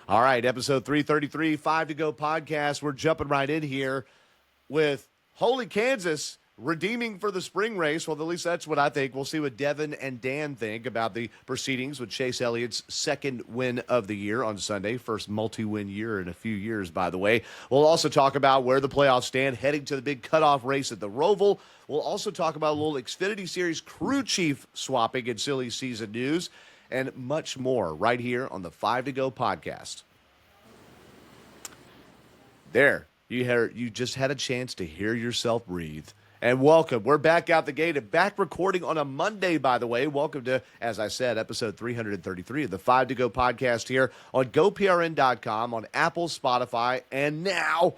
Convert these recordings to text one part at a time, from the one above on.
All right, episode 333, 5 to Go podcast. We're jumping right in here with Holy Kansas redeeming for the spring race. Well, at least that's what I think. We'll see what Devin and Dan think about the proceedings with Chase Elliott's second win of the year on Sunday. First multi-win year in a few years, by the way. We'll also talk about where the playoffs stand, heading to the big cutoff race at the Roval. We'll also talk about a little Xfinity Series crew chief swapping and silly season news, and much more right here on the 5 to Go podcast. There, you just had a chance to hear yourself breathe. And welcome. We're back out the gate and back recording on a Monday, by the way. Welcome to, as I said, episode 333 of the 5 to Go podcast here on GoPRN.com, on Apple, Spotify, and now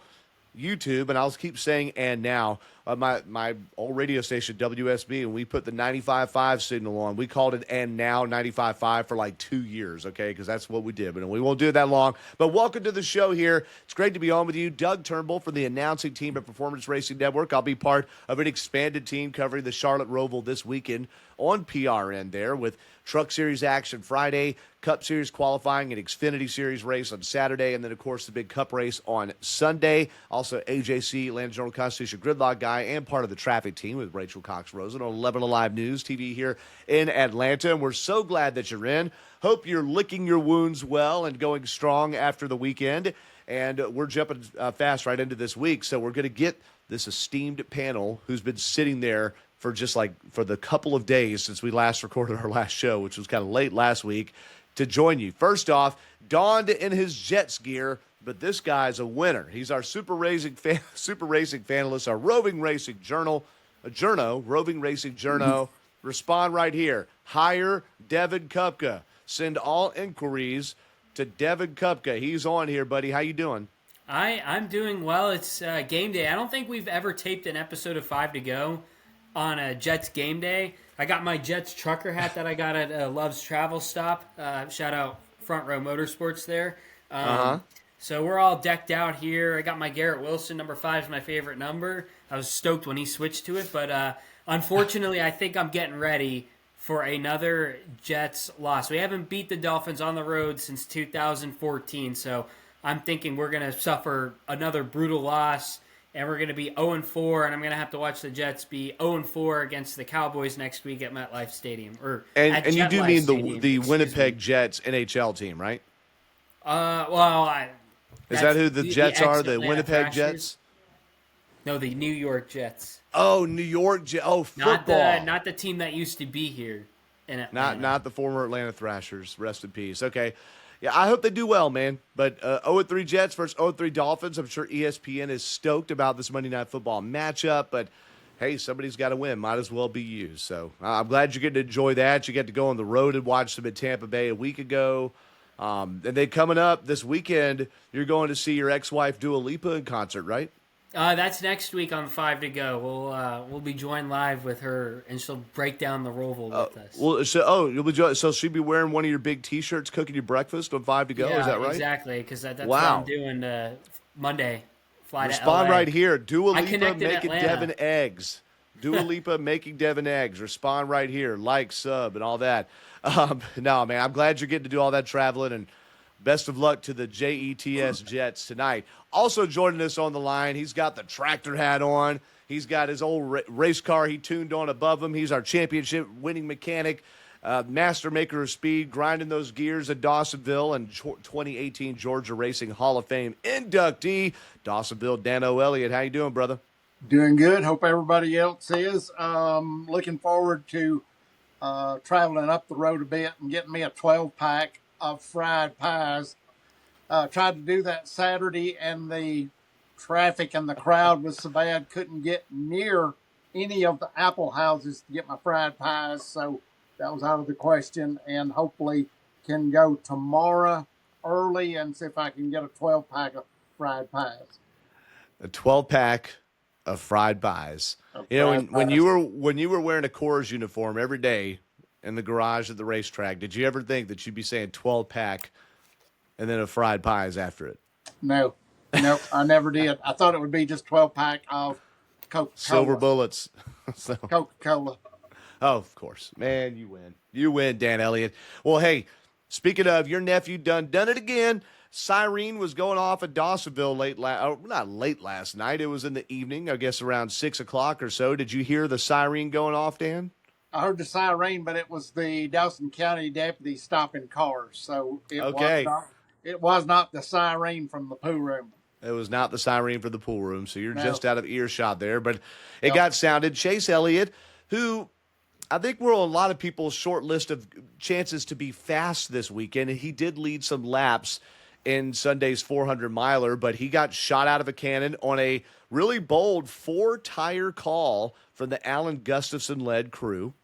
YouTube. And I'll keep saying and now. My old radio station, WSB, and we put the 95.5 signal on. We called it and now 95.5 for like 2 years, okay, because that's what we did. But we won't do it that long. But welcome to the show here. It's great to be on with you. Doug Turnbull from the announcing team at Performance Racing Network. I'll be part of an expanded team covering the Charlotte Roval this weekend on PRN there with Truck Series action Friday, Cup Series qualifying, and Xfinity Series race on Saturday, and then, of course, the big Cup race on Sunday. Also, AJC, Land Journal Constitution Gridlock guy, and part of the traffic team with Rachel Cox-Rosen on 11 Alive News TV here in Atlanta. And we're so glad that you're in. Hope you're licking your wounds well and going strong after the weekend. And we're jumping fast right into this week. So we're going to get this esteemed panel who's been sitting there for for the couple of days since we last recorded our last show, which was kind of late last week, to join you. First off, donned in his Jets gear, but this guy's a winner. He's our super racing fanalist, our roving racing roving racing journo. Respond right here. Hire Devin Kupka. Send all inquiries to Devin Kupka. He's on here, buddy. How you doing? I'm doing well. It's game day. I don't think we've ever taped an episode of 5 to Go on a Jets game day. I got my Jets trucker hat that I got at Love's Travel Stop. Shout out Front Row Motorsports there. So we're all decked out here. I got my Garrett Wilson. Number 5 is my favorite number. I was stoked when he switched to it. But unfortunately, I think I'm getting ready for another Jets loss. We haven't beat the Dolphins on the road since 2014. So I'm thinking we're going to suffer another brutal loss. And we're going to be 0-4, and I'm going to have to watch the Jets be 0-4 against the Cowboys next week at MetLife Stadium. And you do mean the Winnipeg Jets NHL team, right? Is that who the Jets are, the Winnipeg Jets? No, the New York Jets. Oh, New York Jets. Oh, football. Not the team that used to be here in Atlanta. Not the former Atlanta Thrashers. Rest in peace. Okay. Yeah, I hope they do well, man. But 0-3 Jets versus 0-3 Dolphins. I'm sure ESPN is stoked about this Monday Night Football matchup. But, hey, somebody's got to win. Might as well be you. So I'm glad you get to enjoy that. You get to go on the road and watch them at Tampa Bay a week ago. And then coming up this weekend, you're going to see your ex-wife Dua Lipa in concert, right? That's next week on 5 to Go. We'll be joined live with her, and she'll break down the Roval with us. You'll be so she'll be wearing one of your big T-shirts, cooking you breakfast on 5 to Go. Yeah, is that right? Exactly, because that's what I'm doing Monday. Fly Respond to LA. right here. Dua Lipa making Atlanta. Devin eggs. Dua Lipa making Devin eggs. Respond right here. Like, sub, and all that. No, man, I'm glad you're getting to do all that traveling, and best of luck to the JETS Jets tonight. Also joining us on the line, he's got the tractor hat on. He's got his old race car he tuned on above him. He's our championship-winning mechanic, master maker of speed, grinding those gears at Dawsonville, and 2018 Georgia Racing Hall of Fame inductee, Dawsonville Dano Elliott. How you doing, brother? Doing good. Hope everybody else is. Looking forward to traveling up the road a bit and getting me a 12-pack of fried pies. Tried to do that Saturday, and the traffic and the crowd was so bad, couldn't get near any of the apple houses to get my fried pies, so that was out of the question, and hopefully can go tomorrow early and see if I can get a 12-pack of fried pies. A 12-pack of fried pies. When you were wearing a Coors uniform every day in the garage at the racetrack, did you ever think that you'd be saying 12-pack and then a fried pies after it? No, I never did. I thought it would be just 12-pack of Coca-Cola. Silver bullets. Coca-Cola. Oh, of course. Man, you win. You win, Dan Elliott. Well, hey, Speaking of, your nephew done it again. Siren was going off at Dawsonville not late last night. It was in the evening, I guess around 6 o'clock or so. Did you hear the siren going off, Dan? I heard the siren, but it was the Dawson County deputy stopping cars, so Okay. it was not the siren from the pool room. It was not the siren for the pool room, so you're No. just out of earshot there. But it Yep. got sounded. Chase Elliott, who I think we're on a lot of people's short list of chances to be fast this weekend. He did lead some laps in Sunday's 400 miler, but he got shot out of a cannon on a really bold 4-tire call from the Alan Gustafson led crew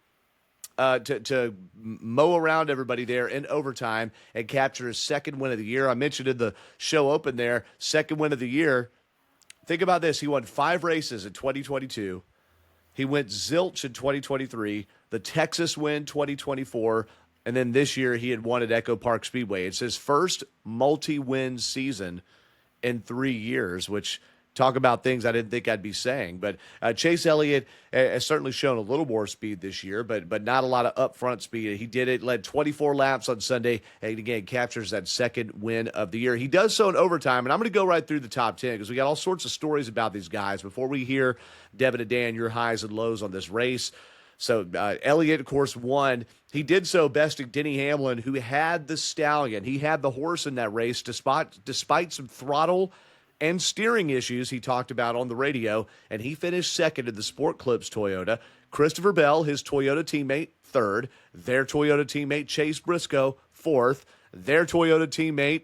to mow around everybody there in overtime and capture his second win of the year. I mentioned in the show open there, second win of the year. Think about this. He won 5 races in 2022. He went zilch in 2023, the Texas win 2024, and then this year he had won at Echo Park Speedway. It's his first multi-win season in 3 years, which talk about things I didn't think I'd be saying. But Chase Elliott has certainly shown a little more speed this year, but not a lot of upfront speed. He did it, led 24 laps on Sunday, and again, captures that second win of the year. He does so in overtime, and I'm going to go right through the top 10 because we got all sorts of stories about these guys. Before we hear, Devin and Dan, your highs and lows on this race. So Elliott, of course, won. He did so besting Denny Hamlin, who had the stallion. He had the horse in that race despite some throttle and steering issues he talked about on the radio, and he finished second in the Sport Clips Toyota. Christopher Bell, his Toyota teammate, third. Their Toyota teammate, Chase Briscoe, fourth. Their Toyota teammate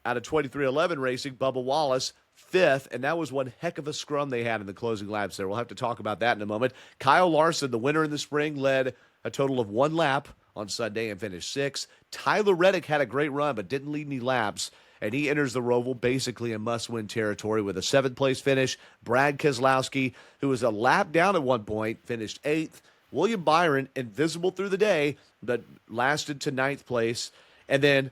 out of 2311 Racing, Bubba Wallace, fifth, and that was one heck of a scrum they had in the closing laps there. We'll have to talk about that in a moment. Kyle Larson, the winner in the spring, led a total of 1 lap on Sunday and finished sixth. Tyler Reddick had a great run but didn't lead any laps, and he enters the Roval basically in must-win territory with a 7th-place finish. Brad Keselowski, who was a lap down at one point, finished 8th. William Byron, invisible through the day, but lasted to 9th place. And then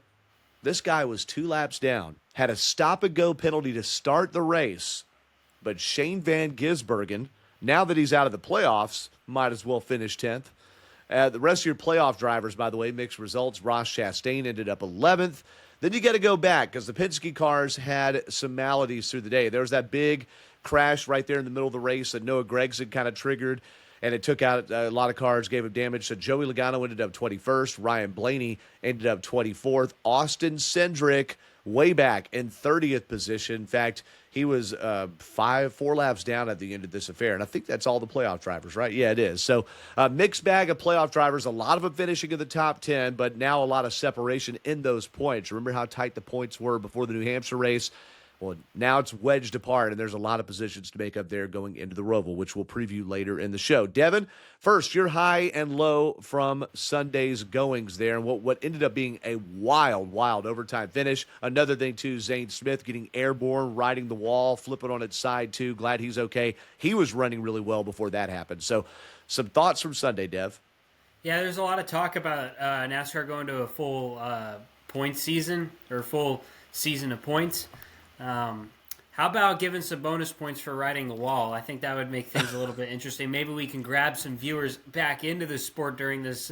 this guy was 2 laps down, had a stop-and-go penalty to start the race, but Shane Van Gisbergen, now that he's out of the playoffs, might as well finish 10th. The rest of your playoff drivers, by the way, mixed results. Ross Chastain ended up 11th. Then you got to go back because the Penske cars had some maladies through the day. There was that big crash right there in the middle of the race that Noah Gragson kind of triggered, and it took out a lot of cars, gave him damage. So Joey Logano ended up 21st. Ryan Blaney ended up 24th. Austin Cindric way back in 30th position. In fact, he was 4 laps down at the end of this affair. And I think that's all the playoff drivers, right? Yeah, it is. So mixed bag of playoff drivers, a lot of them finishing in the top 10, but now a lot of separation in those points. Remember how tight the points were before the New Hampshire race? Well, now it's wedged apart, and there's a lot of positions to make up there going into the Roval, which we'll preview later in the show. Devin, first, your high and low from Sunday's goings there, and what ended up being a wild overtime finish. Another thing, too, Zane Smith getting airborne, riding the wall, flipping on its side, too. Glad he's okay. He was running really well before that happened. So some thoughts from Sunday, Dev. Yeah, there's a lot of talk about NASCAR going to a full points season, or full season of points. How about giving some bonus points for riding the wall? I think that would make things a little bit interesting. Maybe we can grab some viewers back into the sport during this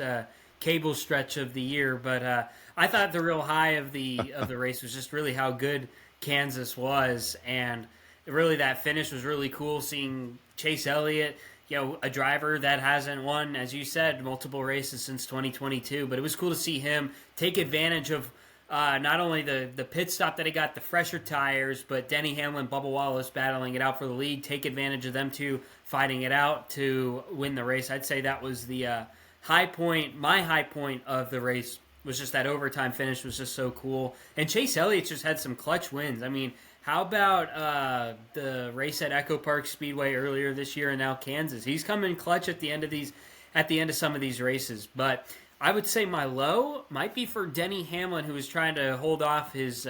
cable stretch of the year. But I thought the real high of the race was just really how good Kansas was, and really that finish was really cool. Seeing Chase Elliott, a driver that hasn't won, as you said, multiple races since 2022. But it was cool to see him take advantage of not only the pit stop that he got, the fresher tires, but Denny Hamlin, Bubba Wallace battling it out for the lead, take advantage of them two fighting it out to win the race. I'd say that was the high point. My high point of the race was just that overtime finish was just so cool. And Chase Elliott just had some clutch wins. I mean, how about the race at Echo Park Speedway earlier this year and now Kansas? He's coming clutch at the end of some of these races, but I would say my low might be for Denny Hamlin, who was trying to hold off his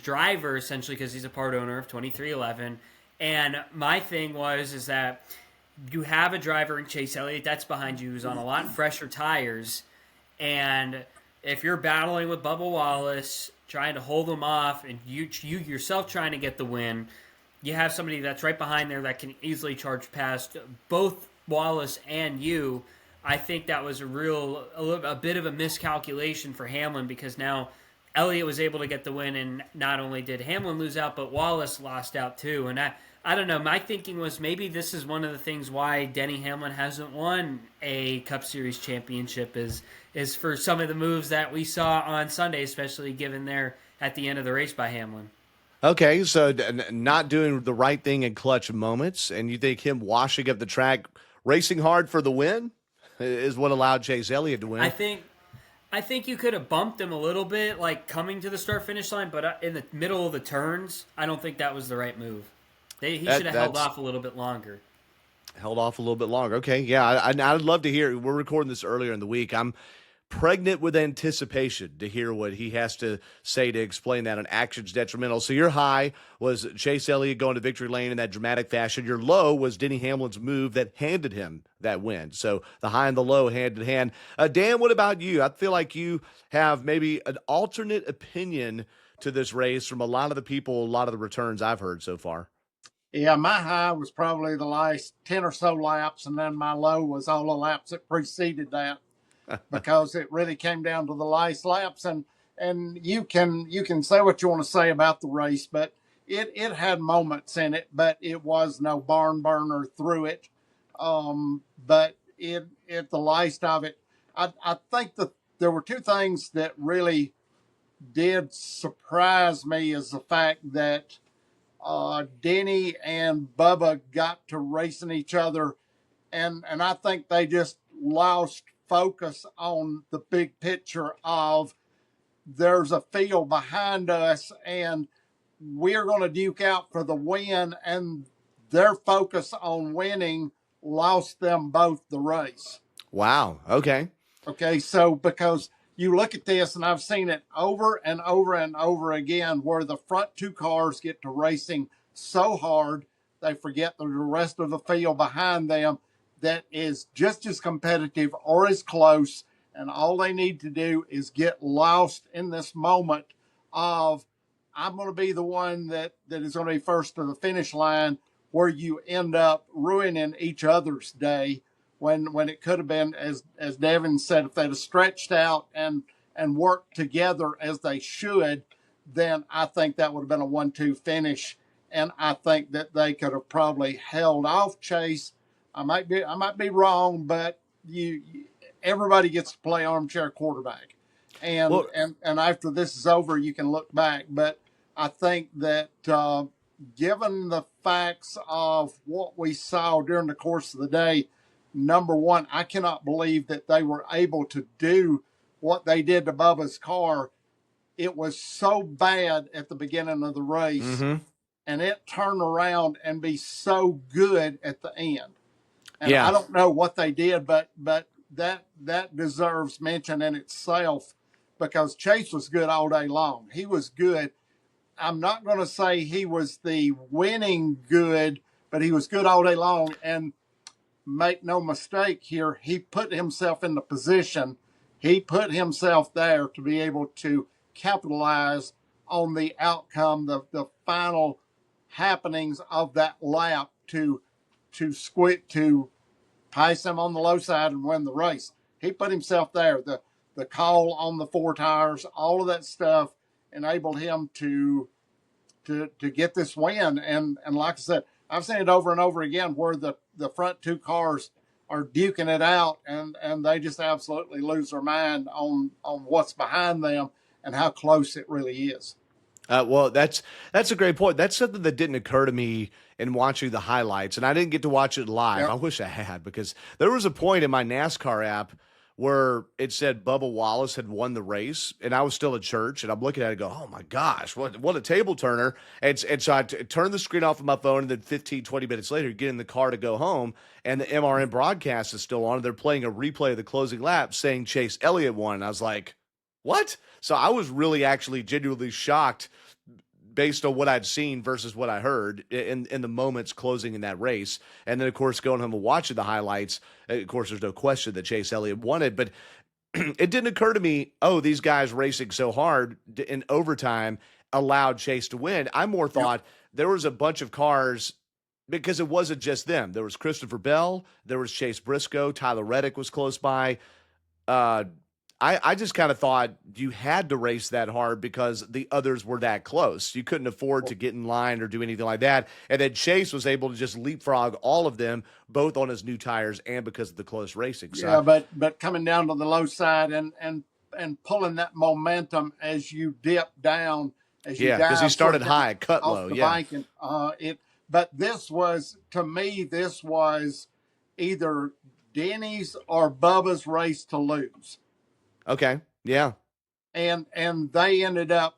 driver essentially because he's a part owner of 2311. And my thing is that you have a driver in Chase Elliott that's behind you who's on a lot fresher tires, and if you're battling with Bubba Wallace trying to hold him off, and you yourself trying to get the win, you have somebody that's right behind there that can easily charge past both Wallace and you. I think that was a bit of a miscalculation for Hamlin, because now Elliott was able to get the win, and not only did Hamlin lose out, but Wallace lost out too. And I don't know. My thinking was maybe this is one of the things why Denny Hamlin hasn't won a Cup Series championship is for some of the moves that we saw on Sunday, especially given there at the end of the race by Hamlin. Okay, so not doing the right thing in clutch moments, and you think him washing up the track, racing hard for the win, is what allowed Chase Elliott to win? I think you could have bumped him a little bit, like coming to the start-finish line, but in the middle of the turns, I don't think that was the right move. He should have held off a little bit longer. Held off a little bit longer. Okay, yeah, I'd love to hear. We're recording this earlier in the week. I'm pregnant with anticipation to hear what he has to say to explain that on Actions Detrimental. So your high was Chase Elliott going to victory lane in that dramatic fashion. Your low was Denny Hamlin's move that handed him that win. So the high and the low hand in hand. Dan, what about you? I feel like you have maybe an alternate opinion to this race from a lot of the people, a lot of the returns I've heard so far. Yeah, my high was probably the last 10 or so laps, and then my low was all the laps that preceded that, because it really came down to the last laps. And you can say what you want to say about the race, but it had moments in it, but it was no barn burner through it. But the last of it, I think that there were two things that really did surprise me, is the fact that Denny and Bubba got to racing each other, and I think they just lost focus on the big picture of there's a field behind us and we're going to duke out for the win, and their focus on winning lost them both the race. Wow. Okay. So because you look at this, and I've seen it over and over and over again, where the front two cars get to racing so hard, they forget the rest of the field behind them that is just as competitive or as close. And all they need to do is get lost in this moment of, I'm going to be the one that is going to be first to the finish line, where you end up ruining each other's day. When it could have been, as Devin said, if they'd have stretched out and worked together as they should, then I think that would have been a 1-2 finish. And I think that they could have probably held off Chase. I might be wrong, but everybody gets to play armchair quarterback. And after this is over, you can look back. But I think that given the facts of what we saw during the course of the day, number one, I cannot believe that they were able to do what they did to Bubba's car. It was so bad at the beginning of the race, and it turned around and be so good at the end. And I don't know what they did, but that deserves mention in itself, because Chase was good all day long. He was good. I'm not going to say he was the winning good, but he was good all day long. And make no mistake here, he put himself in the position. He put himself there to be able to capitalize on the outcome, the final happenings of that lap to pace him on the low side and win the race. He put himself there. The call on the 4 tires, all of that stuff enabled him to get this win. And like I said, I've seen it over and over again where the front two cars are duking it out, and they just absolutely lose their mind on what's behind them and how close it really is. Well, that's a great point. That's something that didn't occur to me in watching the highlights, and I didn't get to watch it live. Yep. I wish I had, because there was a point in my NASCAR app where it said Bubba Wallace had won the race, and I was still at church, and I'm looking at it and go, oh my gosh, what a table turner. And so I turned the screen off of my phone, and then 15, 20 minutes later, get in the car to go home, and the MRN broadcast is still on, and they're playing a replay of the closing lap saying Chase Elliott won. And I was like, what? So I was really actually genuinely shocked based on what I'd seen versus what I heard in the moments closing in that race. And then, of course, going home and watching the highlights, of course, there's no question that Chase Elliott won it. But it didn't occur to me, these guys racing so hard in overtime allowed Chase to win. I more thought there was a bunch of cars because it wasn't just them. There was Christopher Bell, there was Chase Briscoe, Tyler Reddick was close by. Uh, I just kind of thought you had to race that hard because the others were that close. You couldn't afford to get in line or do anything like that. And then Chase was able to just leapfrog all of them, both on his new tires and because of the close racing. So, yeah, but coming down to the low side and pulling that momentum as you dip down, as you because he dive started sort of high, cut off low. the Yeah. bank, and But this was, to me, this was either Denny's or Bubba's race to lose. Okay. Yeah. And they ended up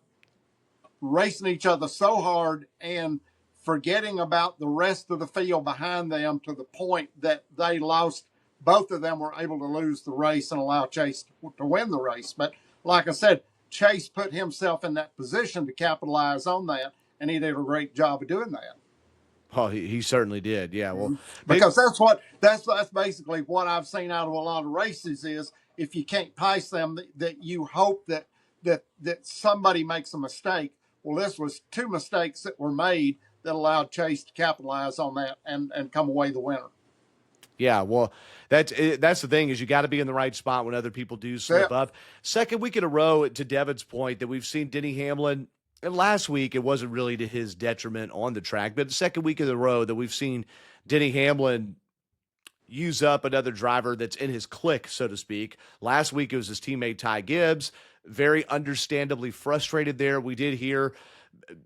racing each other so hard and forgetting about the rest of the field behind them to the point that they lost. Both of them were able to lose the race and allow Chase to win the race. But like I said, Chase put himself in that position to capitalize on that, and he did a great job of doing that. Oh, he certainly did. Yeah. Well, because that's basically what I've seen out of a lot of races is if you can't pace them, that you hope that somebody makes a mistake. Well, this was two mistakes that were made that allowed Chase to capitalize on that and come away the winner. Yeah, well, that's the thing is you got to be in the right spot when other people do slip up. Second week in a row, to Devin's point, that we've seen Denny Hamlin. And last week, it wasn't really to his detriment on the track, but the second week in a row that we've seen Denny Hamlin use up another driver that's in his clique, so to speak. Last week, it was his teammate Ty Gibbs, very understandably frustrated there. We did hear,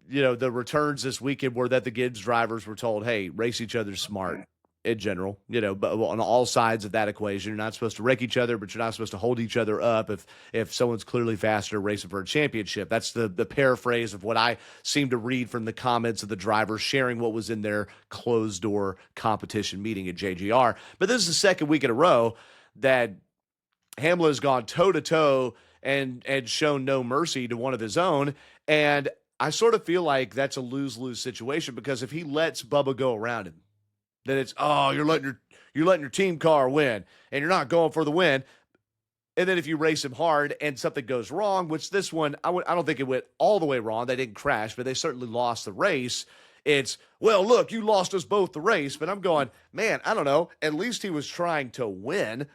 the returns this weekend were that the Gibbs drivers were told, hey, race each other smart. In general, but on all sides of that equation, you're not supposed to wreck each other, but you're not supposed to hold each other up if someone's clearly faster racing for a championship. That's the paraphrase of what I seem to read from the comments of the drivers sharing what was in their closed door competition meeting at JGR. But this is the second week in a row that Hamlin has gone toe to toe and shown no mercy to one of his own. And I sort of feel like that's a lose-lose situation because if he lets Bubba go around him, then it's, you're letting your team car win, and you're not going for the win. And then if you race him hard and something goes wrong, which this one, I don't think it went all the way wrong. They didn't crash, but they certainly lost the race. It's, well, look, you lost us both the race. But I'm going, man, I don't know. At least he was trying to win.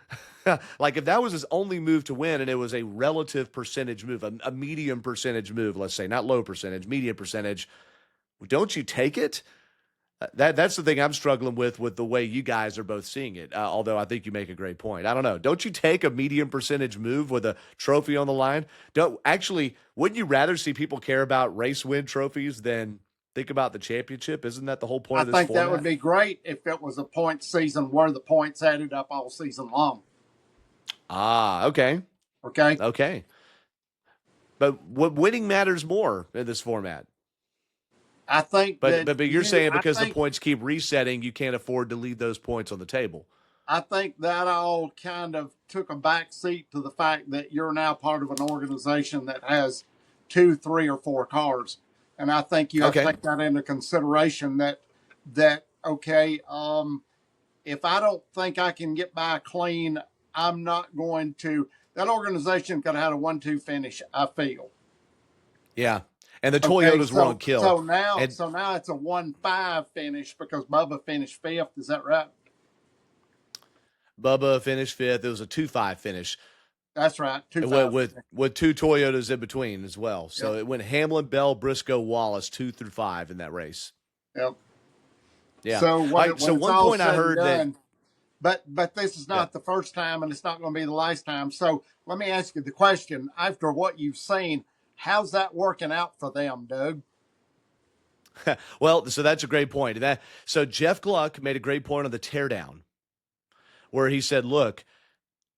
Like if that was his only move to win and it was a relative percentage move, a medium percentage move, let's say, not low percentage, medium percentage, don't you take it? That's the thing I'm struggling with the way you guys are both seeing it, although I think you make a great point. I don't know. Don't you take a medium percentage move with a trophy on the line? Wouldn't you rather see people care about race win trophies than think about the championship? Isn't that the whole point of this format? I think that would be great if it was a point season where the points added up all season long. Okay. Okay. But what winning matters more in this format? I think but you're saying because the points keep resetting, you can't afford to leave those points on the table. I think that all kind of took a back seat to the fact that you're now part of an organization that has 2, 3, or 4 cars. And I think you have to take that into consideration that if I don't think I can get by clean, I'm not going to. That organization could have had a 1-2 finish, I feel. Yeah. And the Toyotas were on kill. So now it's a 1-5 finish because Bubba finished 5th. Is that right? Bubba finished 5th. It was a 2-5 finish. That's right. 2-5 with 2 Toyotas in between as well. So It went Hamlin, Bell, Briscoe, Wallace 2 through 5 in that race. Yep. Yeah. So one point I heard that. But this is not the first time, and it's not going to be the last time. So let me ask you the question: after what you've seen, how's that working out for them, Doug? Well, so that's a great point. So Jeff Gluck made a great point on the teardown where he said, look,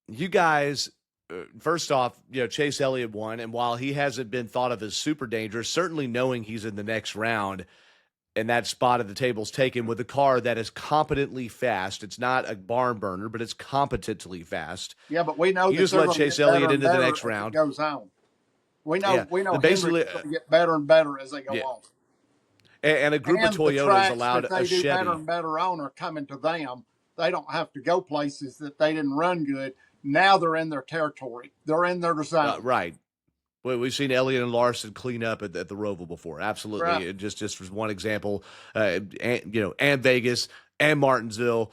you guys, first off, Chase Elliott won. And while he hasn't been thought of as super dangerous, certainly knowing he's in the next round and that spot at the table's taken with a car that is competently fast. It's not a barn burner, but it's competently fast. Yeah, but we know you just let Chase Elliott into the next round. It goes on. We know basically Hendrick's going to get better and better as they go on. And a group of Toyotas allowed a Chevy. Better and better on are coming to them. They don't have to go places that they didn't run good. Now they're in their territory. They're in their zone. Right. We've seen Elliott and Larson clean up at the Roval before. Absolutely. Right. It just was one example, and Vegas and Martinsville.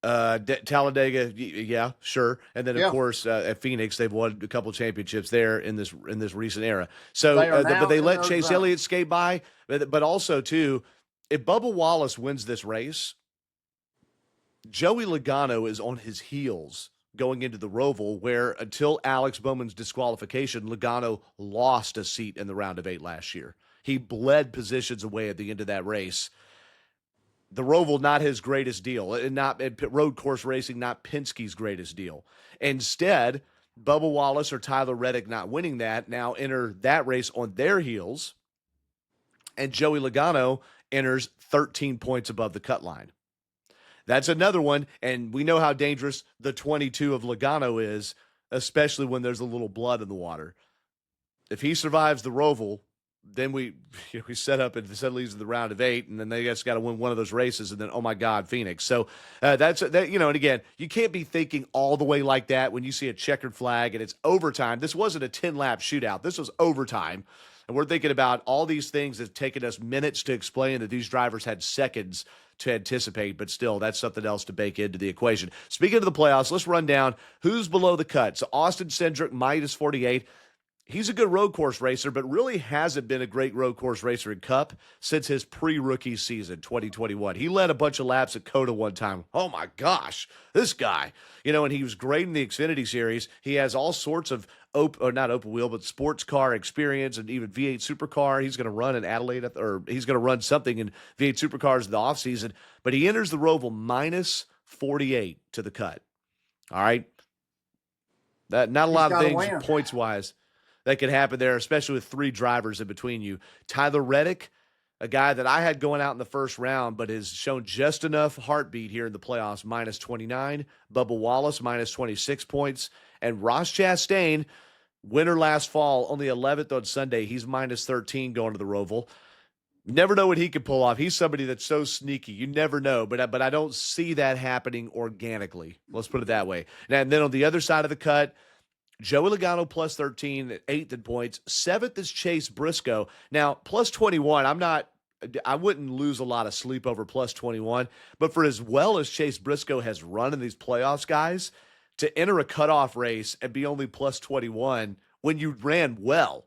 Talladega, yeah, sure, and then of Yeah. course at Phoenix, they've won a couple championships there in this recent era. So, They are but now they in let those Chase zones. Elliott skate by, but also too, if Bubba Wallace wins this race, Joey Logano is on his heels going into the Roval, where until Alex Bowman's disqualification, Logano lost a seat in the round of 8 last year. He bled positions away at the end of that race. The Roval, not his greatest deal, and not road course racing, not Penske's greatest deal. Instead, Bubba Wallace or Tyler Reddick not winning that now enter that race on their heels, and Joey Logano enters 13 points above the cut line. That's another one, and we know how dangerous the 22 of Logano is, especially when there's a little blood in the water. If he survives the Roval, then we set up and suddenly leads to the round of 8, and then they just got to win one of those races, and then oh my God, Phoenix. So that's that. And again, you can't be thinking all the way like that when you see a checkered flag and it's overtime. This wasn't a 10-lap shootout. This was overtime, and we're thinking about all these things that's taken us minutes to explain that these drivers had seconds to anticipate, but still, that's something else to bake into the equation. Speaking of the playoffs, let's run down who's below the cut. So Austin Cindric, minus 48. He's a good road course racer, but really hasn't been a great road course racer in Cup since his pre-rookie season, 2021. He led a bunch of laps at COTA one time. Oh my gosh, this guy. And he was great in the Xfinity Series. He has all sorts of not open wheel, but sports car experience and even V8 supercar. He's going to run in Adelaide, or he's going to run something in V8 supercars in the offseason. But he enters the Roval minus 48 to the cut. All right. Not a lot of things points-wise that could happen there, especially with 3 drivers in between you. Tyler Reddick, a guy that I had going out in the first round, but has shown just enough heartbeat here in the playoffs, minus 29. Bubba Wallace, minus 26 points. And Ross Chastain, winner last fall, only 11th on Sunday. He's minus 13 going to the Roval. Never know what he could pull off. He's somebody that's so sneaky. You never know, but I don't see that happening organically. Let's put it that way. And then on the other side of the cut, Joey Logano plus 13, 8th in points. 7th is Chase Briscoe. Now, plus 21, I wouldn't lose a lot of sleep over plus 21, but for as well as Chase Briscoe has run in these playoffs, guys, to enter a cutoff race and be only plus 21 when you ran well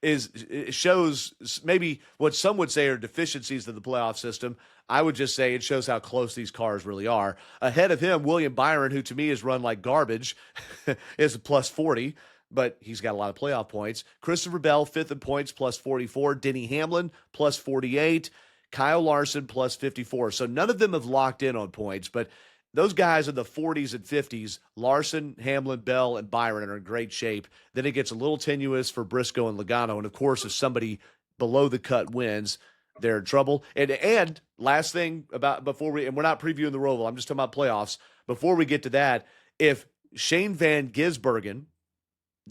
it shows maybe what some would say are deficiencies of the playoff system. I would just say it shows how close these cars really are. Ahead of him, William Byron, who to me has run like garbage, is a plus 40, but he's got a lot of playoff points. Christopher Bell, 5th in points, plus 44. Denny Hamlin, plus 48. Kyle Larson, plus 54. So none of them have locked in on points, but those guys in the 40s and 50s, Larson, Hamlin, Bell, and Byron are in great shape. Then it gets a little tenuous for Briscoe and Logano. And, of course, if somebody below the cut wins, they're in trouble. And last thing about before we – and we're not previewing the Roval. I'm just talking about playoffs. Before we get to that, if Shane Van Gisbergen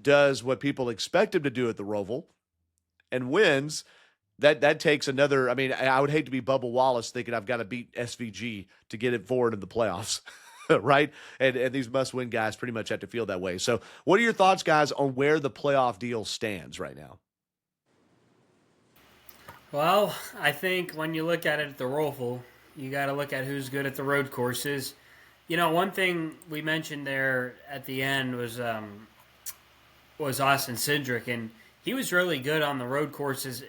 does what people expect him to do at the Roval and wins – that takes another. I mean, I would hate to be Bubba Wallace thinking I've got to beat SVG to get it forward in the playoffs, right? And these must-win guys pretty much have to feel that way. So what are your thoughts, guys, on where the playoff deal stands right now? Well, I think when you look at it at the Roval, you got to look at who's good at the road courses. One thing we mentioned there at the end was Austin Cindric, and he was really good on the road courses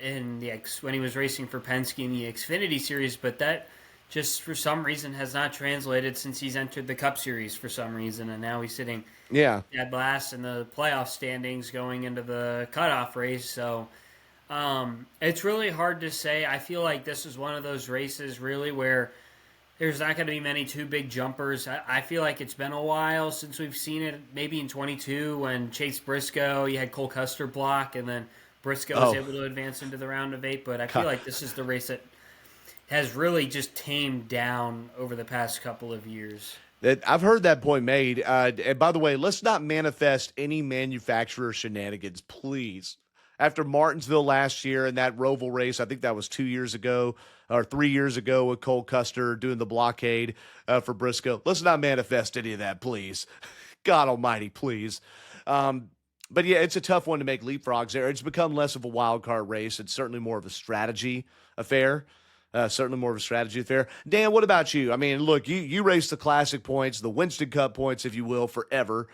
when he was racing for Penske in the Xfinity Series, but that just for some reason has not translated since he's entered the Cup Series for some reason, and now he's sitting at last in the playoff standings going into the cutoff race. So it's really hard to say. I feel like this is one of those races really where there's not going to be many two big jumpers. I feel like it's been a while since we've seen it, maybe in 22 when Chase Briscoe, you had Cole Custer block, and then Briscoe was able to advance into the round of 8. But I feel like this is the race that has really just tamed down over the past couple of years. I've heard that point made. And by the way, let's not manifest any manufacturer shenanigans, please. After Martinsville last year and that Roval race, I think that was 2 years ago or 3 years ago with Cole Custer doing the blockade for Briscoe. Let's not manifest any of that, please. God almighty, please. But yeah, it's a tough one to make leapfrogs there. It's become less of a wild card race. It's certainly more of a strategy affair. Certainly more of a strategy affair. Dan, what about you? I mean, look, you raced the Classic points, the Winston Cup points, if you will, forever.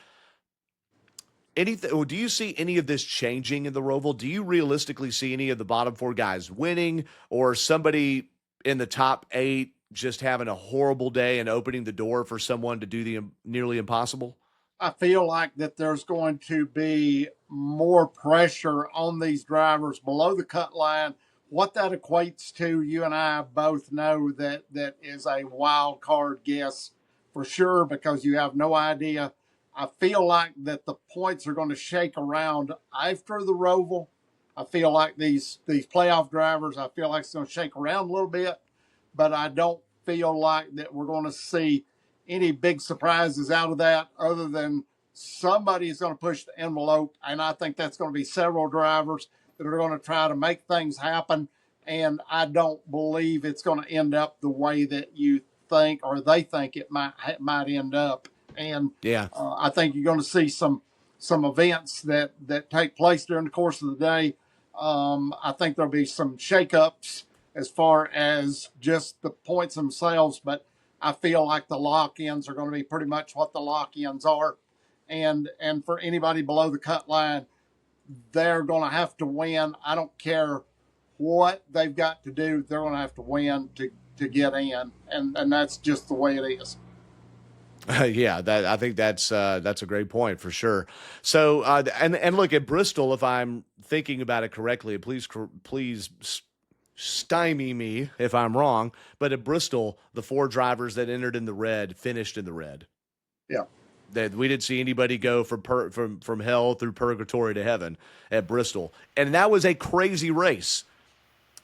Anything? Do you see any of this changing in the Roval? Do you realistically see any of the bottom four guys winning, or somebody in the top 8 just having a horrible day and opening the door for someone to do the nearly impossible? I feel like that there's going to be more pressure on these drivers below the cut line. What that equates to, you and I both know that is a wild card guess for sure, because you have no idea. I feel like that the points are going to shake around after the Roval. I feel like these playoff drivers, I feel like it's going to shake around a little bit, but I don't feel like that we're going to see any big surprises out of that, other than somebody is going to push the envelope. And I think that's going to be several drivers that are going to try to make things happen. And I don't believe it's going to end up the way that you think, or they think it might end up. And Yeah. I think you're going to see some events that take place during the course of the day. I think there'll be some shakeups as far as just the points themselves, but I feel like the lock-ins are going to be pretty much what the lock-ins are. And for anybody below the cut line, they're going to have to win. I don't care what they've got to do. They're going to have to win to get in. And that's just the way it is. Yeah, I think that's a great point for sure. So, and look at Bristol, if I'm thinking about it correctly, please stymie me if I'm wrong, but at Bristol, the 4 drivers that entered in the red finished in the red. Yeah. We didn't see anybody go from hell through purgatory to heaven at Bristol. And that was a crazy race.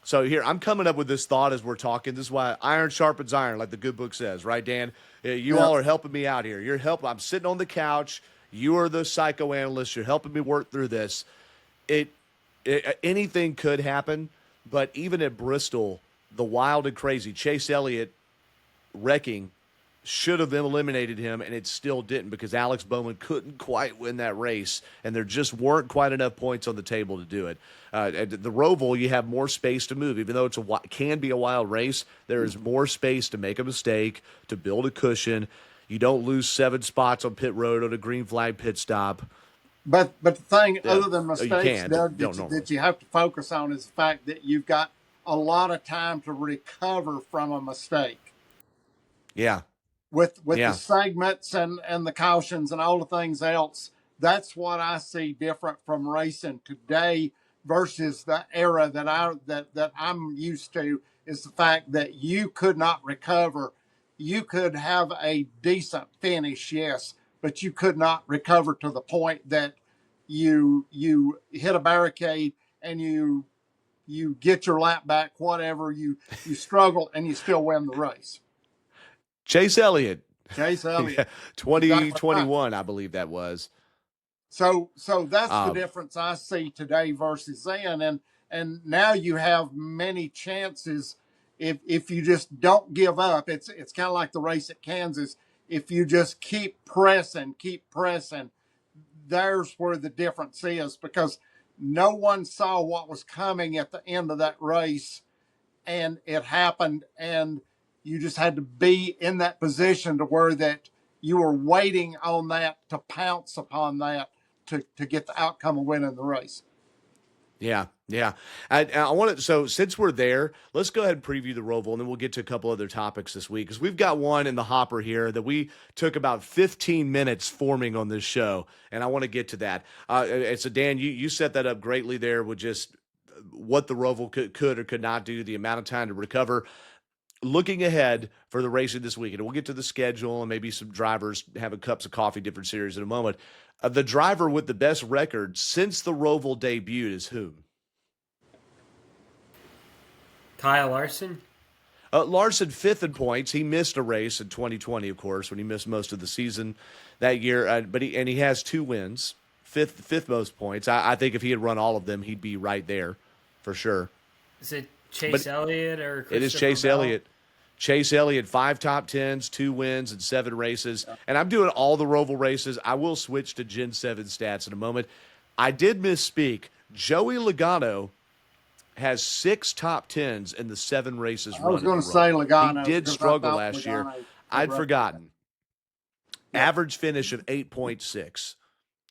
So here, I'm coming up with this thought as we're talking. This is why iron sharpens iron, like the good book says, right, Dan? You all are helping me out here. You're helping. I'm sitting on the couch. You are the psychoanalyst. You're helping me work through this. Anything could happen, but even at Bristol, the wild and crazy, Chase Elliott wrecking should have eliminated him, and it still didn't, because Alex Bowman couldn't quite win that race, and there just weren't quite enough points on the table to do it. At the Roval, you have more space to move. Even though can be a wild race, there is more space to make a mistake, to build a cushion. You don't lose 7 spots on pit road on a green flag pit stop. But the thing, other than mistakes, Doug, that you have to focus on is the fact that you've got a lot of time to recover from a mistake. Yeah. With the segments and the cautions and all the things else, that's what I see different from racing today versus the era that I'm used to, is the fact that you could not recover. You could have a decent finish, yes, but you could not recover to the point that you hit a barricade and you get your lap back, whatever, you struggle and you still win the race. Chase Elliott. Yeah, 2021, I believe that was. So that's the difference I see today versus then. And now you have many chances if you just don't give up. It's kind of like the race at Kansas. If you just keep pressing, there's where the difference is, because no one saw what was coming at the end of that race, and it happened, and you just had to be in that position to where that you were waiting on that to pounce upon that to get the outcome of winning the race. Yeah. I want to. So since we're there, let's go ahead and preview the Roval, and then we'll get to a couple other topics this week, because we've got one in the hopper here that we took about 15 minutes forming on this show, and I want to get to that. So Dan, you set that up greatly there with just what the Roval could or could not do, the amount of time to recover. Looking ahead for the racing this weekend, we'll get to the schedule and maybe some drivers having cups of coffee, different series in a moment. The driver with the best record since the Roval debuted is who? Kyle Larson. Larson, 5th in points. He missed a race in 2020, of course, when he missed most of the season that year. But he has 2 wins, fifth most points. I think if he had run all of them, he'd be right there for sure. Is it Chase Elliott or Christopher It is Chase Bell? Elliott. Chase Elliott, 5 top 10s, 2 wins, and 7 races. And I'm doing all the Roval races. I will switch to Gen 7 stats in a moment. I did misspeak. Joey Logano has 6 top 10s in the 7 races I was run at going the to say Roval. He Logano did because I struggle thought last year. Logano had I'd run. forgotten. Yep. Average finish of 8.6.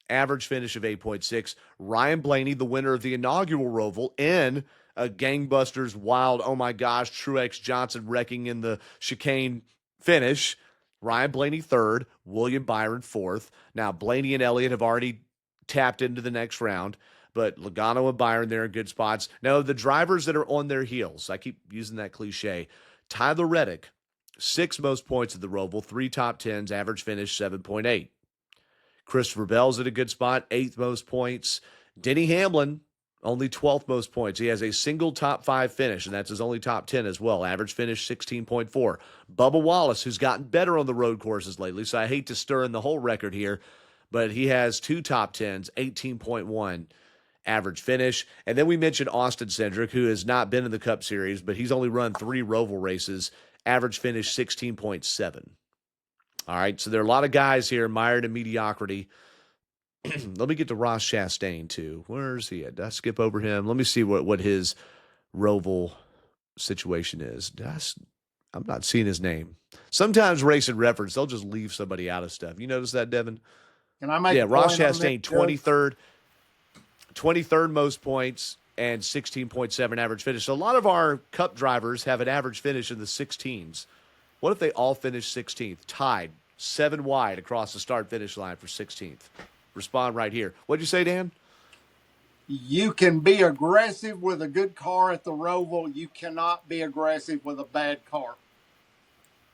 Average finish of 8.6. Ryan Blaney, the winner of the inaugural Roval, in a gangbusters wild, oh my gosh, Truex Johnson wrecking in the chicane finish. Ryan Blaney third, William Byron fourth. Now, Blaney and Elliott have already tapped into the next round, but Logano and Byron, they're in good spots. Now, the drivers that are on their heels, I keep using that cliche. Tyler Reddick, 6 most points at the Roval, 3 top 10s, average finish 7.8. Christopher Bell's at a good spot, 8th most points. Denny Hamlin, only 12th most points. He has a single top 5 finish, and that's his only top 10 as well. Average finish 16.4. Bubba Wallace, who's gotten better on the road courses lately, so I hate to stir in the whole record here, but he has 2 top 10s, 18.1 average finish. And then we mentioned Austin Cindric, who has not been in the Cup Series, but he's only run 3 Roval races, average finish 16.7. All right, so there are a lot of guys here mired in mediocrity. Let me get to Ross Chastain, too. Where's he at? Did I skip over him? Let me see what his Roval situation is. I'm not seeing his name. Sometimes Race and Reference, they'll just leave somebody out of stuff. You notice that, Devin? Can I make Yeah, a Ross point on Chastain, that, 23rd most points and 16.7 average finish. So a lot of our Cup drivers have an average finish in the 16s. What if they all finish 16th, tied, 7 wide across the start-finish line for 16th? Respond right here. What'd you say, Dan? You can be aggressive with a good car at the Roval. You cannot be aggressive with a bad car.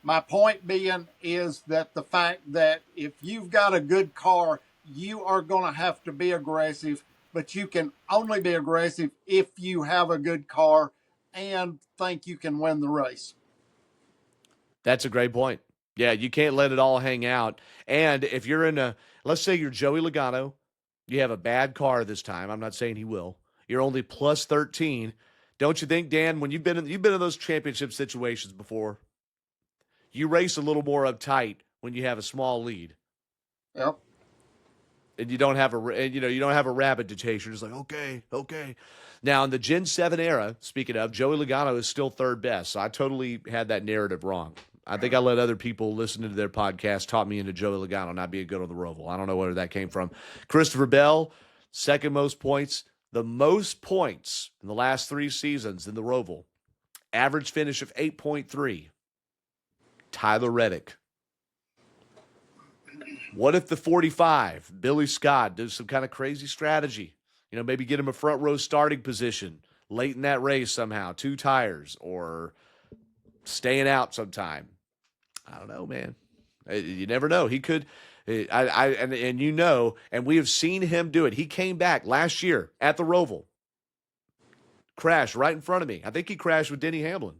My point being is that the fact that if you've got a good car, you are going to have to be aggressive, but you can only be aggressive if you have a good car and think you can win the race. That's a great point. Yeah, you can't let it all hang out. And if you're let's say you're Joey Logano, you have a bad car this time. I'm not saying he will. You're only plus 13. Don't you think, Dan, when you've been in those championship situations before, you race a little more uptight when you have a small lead. Yep. And you don't have a rabbit to chase. You're just like, okay. Now in the Gen 7 era, speaking of, Joey Logano is still third best. So I totally had that narrative wrong. I think I let other people listening to their podcast talk me into Joey Logano not being good on the Roval. I don't know where that came from. Christopher Bell, second most points. The most points in the last 3 seasons in the Roval. Average finish of 8.3. Tyler Reddick. What if the 45, Billy Scott, does some kind of crazy strategy? Maybe get him a front row starting position late in that race somehow, 2 tires, or staying out sometime. I don't know, man. You never know. He could. And we have seen him do it. He came back last year at the Roval, crashed right in front of me. I think he crashed with Denny Hamlin,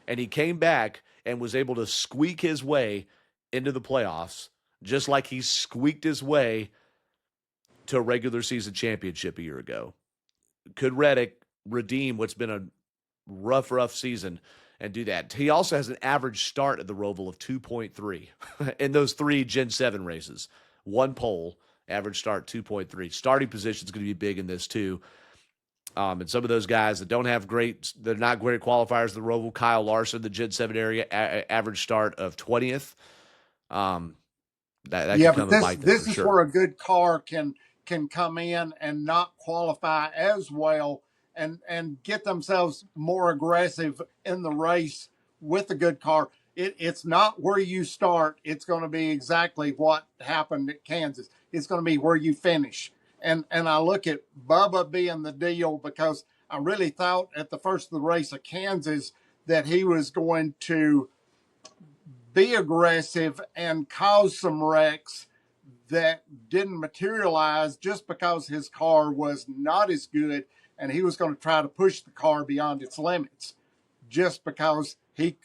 and he came back and was able to squeak his way into the playoffs, just like he squeaked his way to a regular season championship a year ago. Could Reddick redeem what's been a rough season and do that? He also has an average start at the Roval of 2.3 in those 3 Gen 7 races. 1 pole, average start 2.3. Starting position is going to be big in this too. And some of those guys that they're not great qualifiers, the Roval, Kyle Larson, the Gen 7 area, average start of 20th. That Yeah, can come but and bite them this for is sure. where a good car can come in and not qualify as well and get themselves more aggressive in the race with a good car. It's not where you start. It's going to be exactly what happened at Kansas. It's going to be where you finish. And I look at Bubba being the deal because I really thought at the first of the race of Kansas that he was going to be aggressive and cause some wrecks that didn't materialize just because his car was not as good and he was going to try to push the car beyond its limits just because he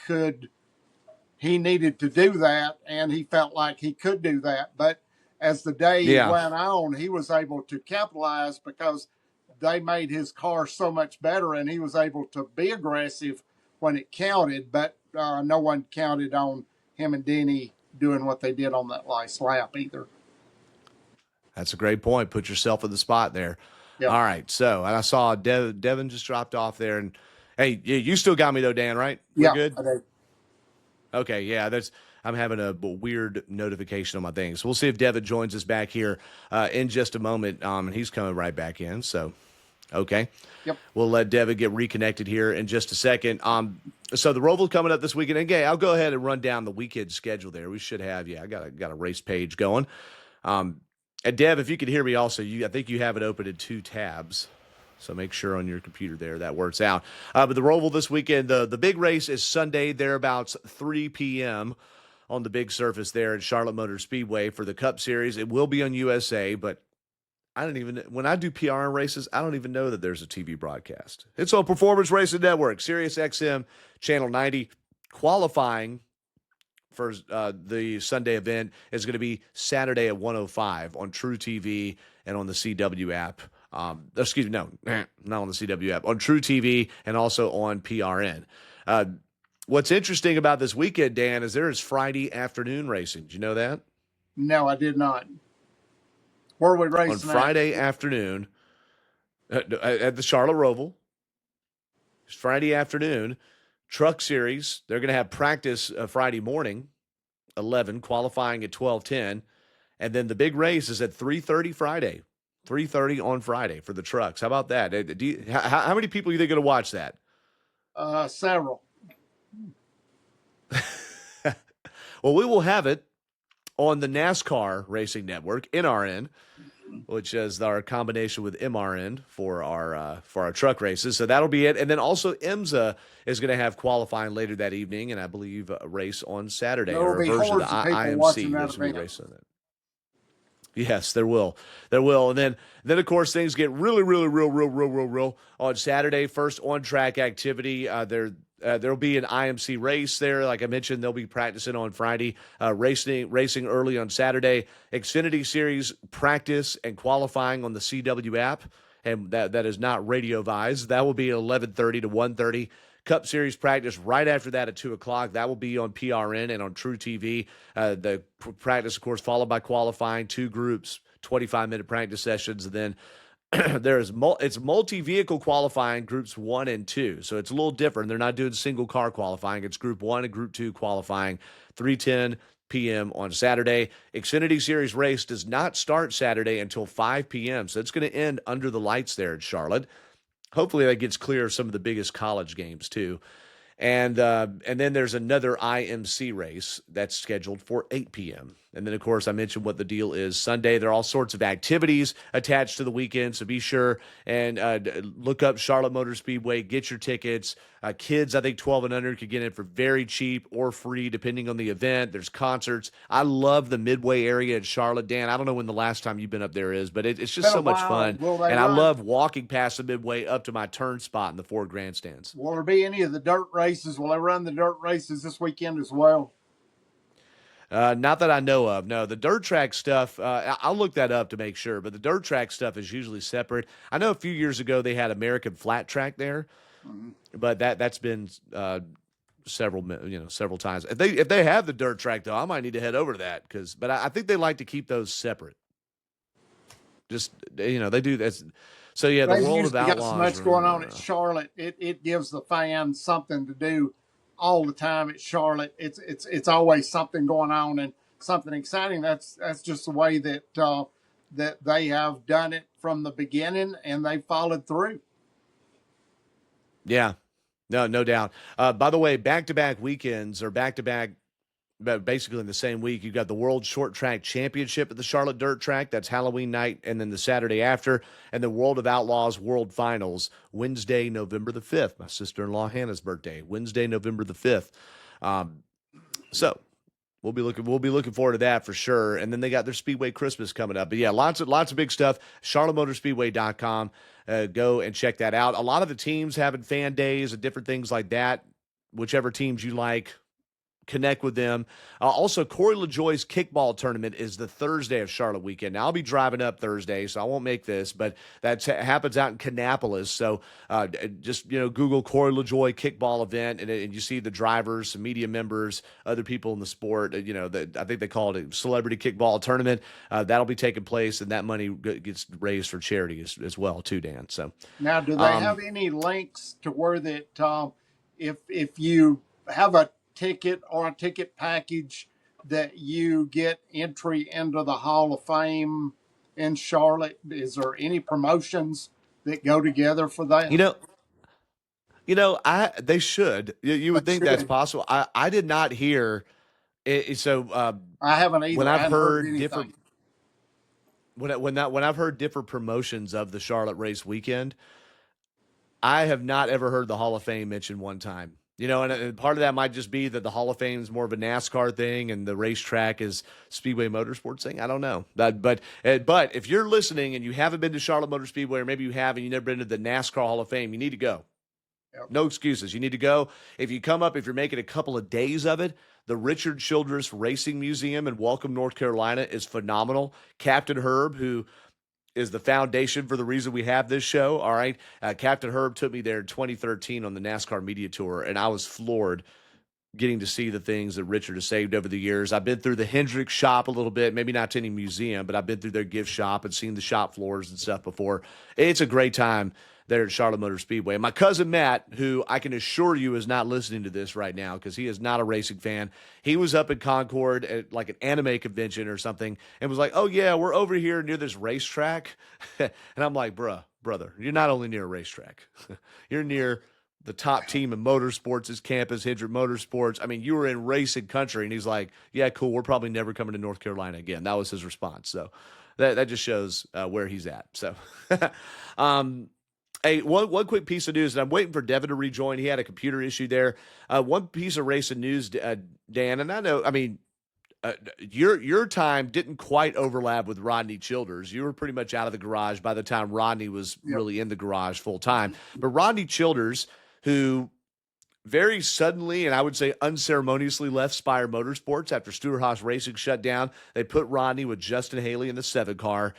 needed to do that and he felt like he could do that. But as the day went on, he was able to capitalize because they made his car so much better and he was able to be aggressive when it counted, but no one counted on him and Denny doing what they did on that last lap either. That's a great point. Put yourself in the spot there. Yeah. All right. So, and I saw Devin just dropped off there. And hey, you still got me though, Dan, right? We're Yeah, good? I do. Okay. Yeah. I'm having a weird notification on my thing. So we'll see if Devin joins us back here in just a moment. And he's coming right back in. So, okay. Yep. We'll let Devin get reconnected here in just a second. So the Roval coming up this weekend. Again, I'll go ahead and run down the weekend schedule there. We should have, I got a race page going. And Dev, if you could hear me also, I think you have it open in 2 tabs. So make sure on your computer there that works out. But the Roval this weekend, the big race is Sunday, thereabouts 3 p.m. on the big surface there at Charlotte Motor Speedway for the Cup Series. It will be on USA, but when I do PRN races, I don't even know that there's a TV broadcast. It's on Performance Racing Network, Sirius XM, Channel 90. Qualifying for the Sunday event is going to be Saturday at 1:05 on True TV and on the CW app. Not on the CW app, on True TV and also on PRN. What's interesting about this weekend, Dan, is there is Friday afternoon racing. Did you know that? No, I did not. Where are we racing On Friday afternoon at the Charlotte Roval. It's Friday afternoon. Truck Series, they're going to have practice Friday morning, 11, qualifying at 12:10. And then the big race is at 3:30 Friday. 3:30 on Friday for the trucks. How about that? How many people do you think are going to watch that? Several. Well, we will have it on the NASCAR Racing Network, NRN, which is our combination with MRN for our truck races. So that'll be it. And then also IMSA is going to have qualifying later that evening, and I believe a race on Saturday, There will or a be version of the hordes of people IMC. watching that There's going to be a event. race on that. Yes, there will. And then of course things get really real on Saturday. First on-track activity. There'll be an IMC race there. Like I mentioned, they'll be practicing on Friday, racing early on Saturday. Xfinity Series practice and qualifying on the CW app, and that is not radio vised. That will be at 11:30 to 1:30. Cup Series practice right after that at 2 o'clock. That will be on PRN and on True TV. The practice, of course, followed by qualifying, 2 groups, 25-minute practice sessions, and then it's multi-vehicle qualifying, groups 1 and 2. So it's a little different. They're not doing single car qualifying. It's group 1 and group 2 qualifying, 3:10 p.m. on Saturday. Xfinity Series race does not start Saturday until 5 p.m. So it's going to end under the lights there at Charlotte. Hopefully that gets clear of some of the biggest college games too. And then there's another IMC race that's scheduled for 8 p.m. And then, of course, I mentioned what the deal is Sunday. There are all sorts of activities attached to the weekend, so be sure and look up Charlotte Motor Speedway, get your tickets. Kids, I think 12 and under could get in for very cheap or free, depending on the event. There's concerts. I love the Midway area in Charlotte, Dan. I don't know when the last time you've been up there is, but it's just so much fun. And I love walking past the Midway up to my turn spot in the 4 grandstands. Will there be any of the dirt races? Will they run the dirt races this weekend as well? Not that I know of. No, the dirt track stuff, I'll look that up to make sure, but the dirt track stuff is usually separate. I know a few years ago they had American Flat Track there, but that's been several times. If they have the dirt track, though, I might need to head over to that, but I think they like to keep those separate. Just, they do that. So, yeah, the World of Outlaws. Got so much going on at Charlotte. It gives the fans something to do all the time at Charlotte. It's always something going on and something exciting. That's just the way that they have done it from the beginning, and they followed through. Yeah, no doubt. By the way, back-to-back weekends or back-to-back, basically in the same week, you've got the World Short Track Championship at the Charlotte Dirt Track. That's Halloween night, and then the Saturday after, and the World of Outlaws World Finals, Wednesday, November the 5th. My sister-in-law Hannah's birthday, Wednesday, November the 5th. So we'll be looking forward to that for sure. And then they got their Speedway Christmas coming up. But yeah, lots of big stuff. CharlotteMotorspeedway.com. Go and check that out. A lot of the teams having fan days and different things like that. Whichever teams you like, connect with them. Also, Corey LaJoie's kickball tournament is the Thursday of Charlotte weekend. Now, I'll be driving up Thursday, so I won't make this, but that happens out in Kannapolis. So just, Google Corey LaJoie kickball event, and you see the drivers, some media members, other people in the sport. I think they call it a celebrity kickball tournament. That'll be taking place, and that money gets raised for charity as well, too, Dan. So now, do they have any links to where that if you have a ticket or a ticket package that you get entry into the Hall of Fame in Charlotte? Is there any promotions that go together for that? They should. You would think that's possible. I did not hear it. So I haven't either. When I've heard anything. different when I've heard different promotions of the Charlotte race weekend, I have not ever heard the Hall of Fame mentioned one time. And part of that might just be that the Hall of Fame is more of a NASCAR thing and the racetrack is Speedway Motorsports thing. I don't know. But if you're listening and you haven't been to Charlotte Motor Speedway, or maybe you have and you've never been to the NASCAR Hall of Fame, you need to go. Yep. No excuses. You need to go. If you come up, if you're making a couple of days of it, the Richard Childers Racing Museum in Welcome, North Carolina is phenomenal. Captain Herb, who is the foundation for the reason we have this show. All right. Captain Herb took me there in 2013 on the NASCAR media tour, and I was floored getting to see the things that Richard has saved over the years. I've been through the Hendricks shop a little bit, maybe not to any museum, but I've been through their gift shop and seen the shop floors and stuff before. It's a great time there at Charlotte Motor Speedway. And my cousin Matt, who I can assure you is not listening to this right now because he is not a racing fan, he was up in Concord at like an anime convention or something and was like, oh yeah, we're over here near this racetrack. And I'm like, brother, you're not only near a racetrack, you're near the top team in motorsports' campus, Hendrick Motorsports. I mean, you were in racing country. And he's like, yeah, cool, we're probably never coming to North Carolina again. That was his response. So that just shows where he's at. So hey, one quick piece of news, and I'm waiting for Devin to rejoin. He had a computer issue there. One piece of racing news, Dan, and I know, I mean, your time didn't quite overlap with Rodney Childers. You were pretty much out of the garage by the time Rodney was really in the garage full time. But Rodney Childers, who very suddenly and I would say unceremoniously left Spire Motorsports after Stewart Haas Racing shut down, they put Rodney with Justin Haley in the 7 car.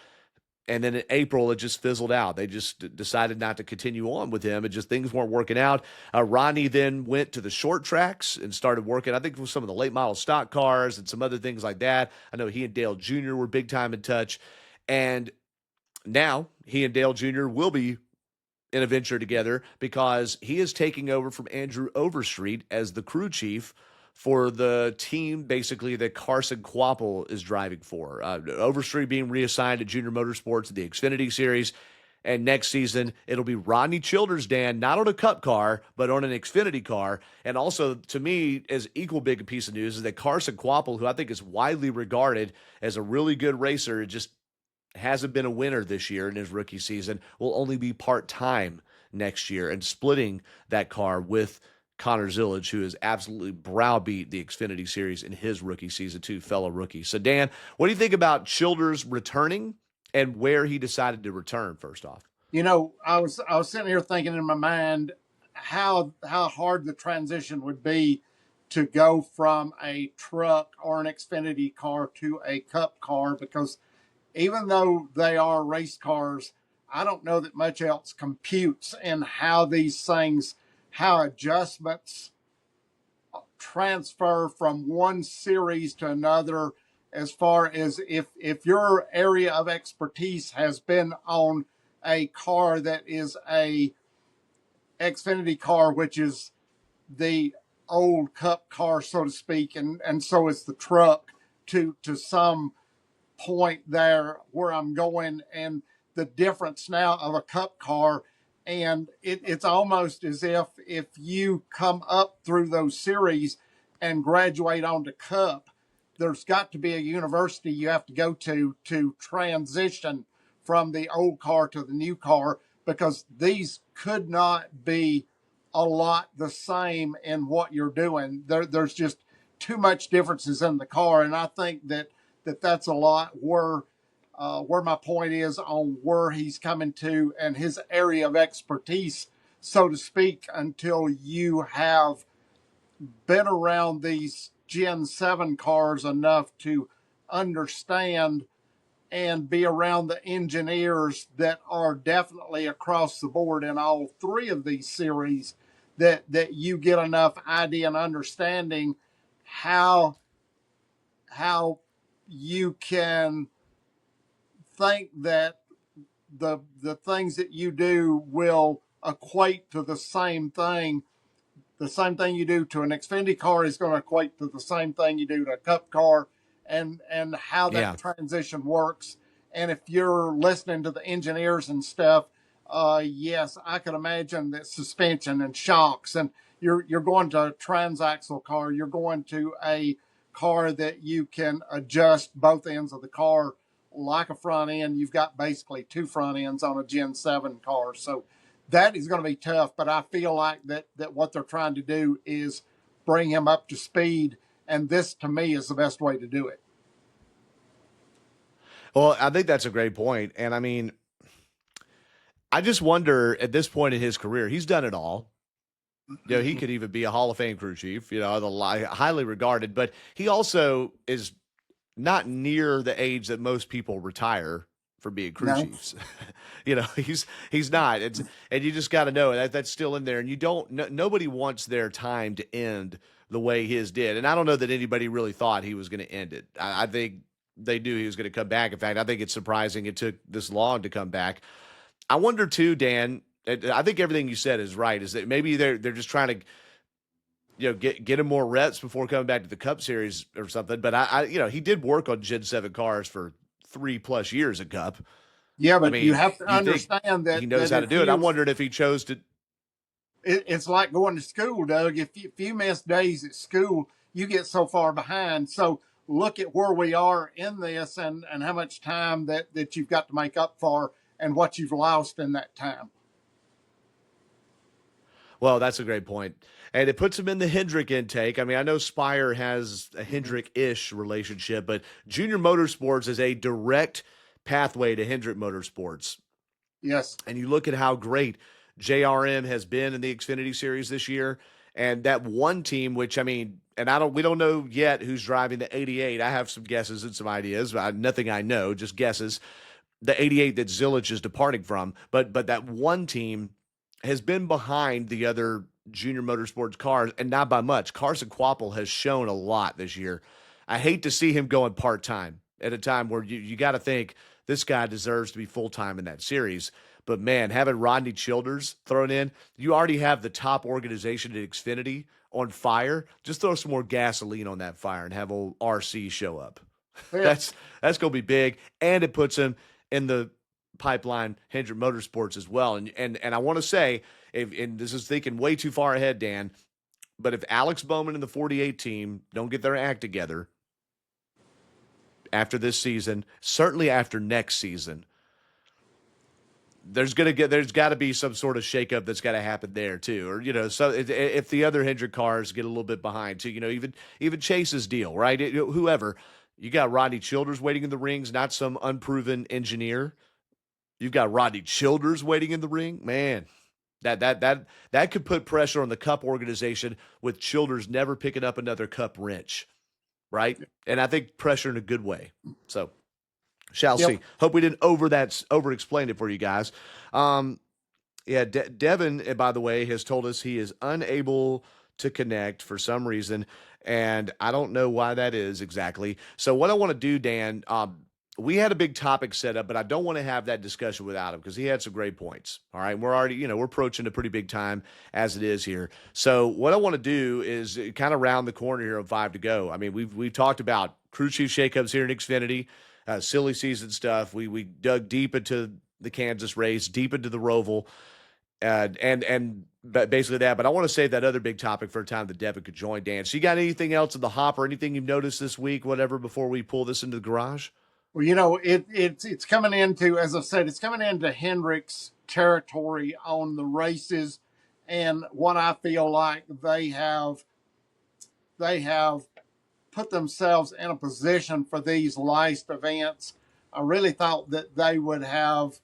And then in April, it just fizzled out. They just decided not to continue on with him. Things weren't working out. Ronnie then went to the short tracks and started working, I think, with some of the late model stock cars and some other things like that. I know he and Dale Jr. were big time in touch. And now he and Dale Jr. will be in a venture together because he is taking over from Andrew Overstreet as the crew chief for the team, basically, that Carson Kvapil is driving for. Overstreet being reassigned to Junior Motorsports in the Xfinity Series. And next season, it'll be Rodney Childers, Dan, not on a Cup car, but on an Xfinity car. And also, to me, as equal big a piece of news is that Carson Kvapil, who I think is widely regarded as a really good racer, just hasn't been a winner this year in his rookie season, will only be part-time next year and splitting that car with Connor Zillage, who has absolutely browbeat the Xfinity Series in his rookie season, too, fellow rookie. So, Dan, what do you think about Childers returning and where he decided to return, first off? I was sitting here thinking in my mind how hard the transition would be to go from a truck or an Xfinity car to a Cup car, because even though they are race cars, I don't know that much else computes in how these things, how adjustments transfer from one series to another, as far as if your area of expertise has been on a car that is a Xfinity car, which is the old Cup car, so to speak, and so is the truck to some point there where I'm going, and the difference now of a Cup car. And it's almost as if you come up through those series and graduate onto Cup, there's got to be a university you have to go to transition from the old car to the new car, because these could not be a lot the same in what you're doing. There's just too much differences in the car. And I think that's a lot where my point is on where he's coming to and his area of expertise, so to speak, until you have been around these Gen 7 cars enough to understand and be around the engineers that are definitely across the board in all three of these series, that you get enough idea and understanding how you can think that the things that you do will equate to the same thing. The same thing you do to an Xfinity car is going to equate to the same thing you do to a Cup car, and how Yeah. that transition works. And if you're listening to the engineers and stuff, yes, I can imagine that suspension and shocks, and you're going to a transaxle car, you're going to a car that you can adjust both ends of the car like a front end. You've got basically two front ends on a Gen 7 car. So that is going to be tough, but I feel like that what they're trying to do is bring him up to speed, and this to me is the best way to do it. Well, I think that's a great point. And I mean, I just wonder at this point in his career, he's done it all. You know, he could even be a Hall of Fame crew chief, you know, highly regarded, but he also is not near the age that most people retire for being crew No. chiefs. You know, he's not. And you just got to know that's still in there. And you don't. Nobody wants their time to end the way his did. And I don't know that anybody really thought he was going to end it. I think they knew he was going to come back. In fact, I think it's surprising it took this long to come back. I wonder too, Dan. I think everything you said is right. Is that maybe they're just trying to, you know, get him more reps before coming back to the Cup Series or something. But I you know, he did work on Gen 7 cars for 3+ years at Cup. Yeah, I but you mean, have to you think understand that he knows that how to if do it. I'm wondering if he chose to. it's like going to school, Doug. If you miss days at school, you get so far behind. So look at where we are in this, and how much time that you've got to make up for, and what you've lost in that time. Well, that's a great point. And it puts him in the Hendrick intake. I mean, I know Spire has a Hendrick-ish relationship, but Junior Motorsports is a direct pathway to Hendrick Motorsports. Yes. And you look at how great JRM has been in the Xfinity Series this year, and that one team, which I mean, and we don't know yet who's driving the 88. I have some guesses and some ideas, but nothing I know, just guesses. The 88 that Zillage is departing from, but that one team has been behind the other Junior Motorsports cars, and not by much. Carson Kvapil has shown a lot this year. I hate to see him going part-time at a time where you got to think this guy deserves to be full-time in that series. But man, having Rodney Childers thrown in, you already have the top organization at Xfinity on fire. Just throw some more gasoline on that fire and have old RC show up. Yeah. That's going to be big, and it puts him in the pipeline Hendrick Motorsports as well. And I want to say, and this is thinking way too far ahead, Dan, but if Alex Bowman and the 48 team don't get their act together after this season, certainly after next season, there's got to be some sort of shakeup that's got to happen there too. Or, you know, so if the other Hendrick cars get a little bit behind too, you know, even Chase's deal, right? Whoever, you got Rodney Childers waiting in the rings, not some unproven engineer. You've got Rodney Childers waiting in the ring. Man, that could put pressure on the Cup organization with Childers never picking up another Cup wrench, right? And I think pressure in a good way. So, shall see. Hope we didn't over-explain it for you guys. Yeah, Devin, by the way, has told us he is unable to connect for some reason, and I don't know why that is exactly. So what I want to do, Dan, we had a big topic set up, but I don't want to have that discussion without him because he had some great points. All right. We're already, you know, we're approaching a pretty big time as it is here. So what I want to do is kind of round the corner here on 5 to go. I mean, we've talked about crew chief shakeups here in Xfinity, silly season stuff. We dug deep into the Kansas race, deep into the Roval, and basically that. But I want to save that other big topic for a time that Devin could join, Dan. So you got anything else in the hopper, anything you've noticed this week, whatever, before we pull this into the garage? Well, you know, it's coming into, as I said, it's coming into Hendrick's territory on the races, and what I feel like they have put themselves in a position for these last events. I really thought that they would have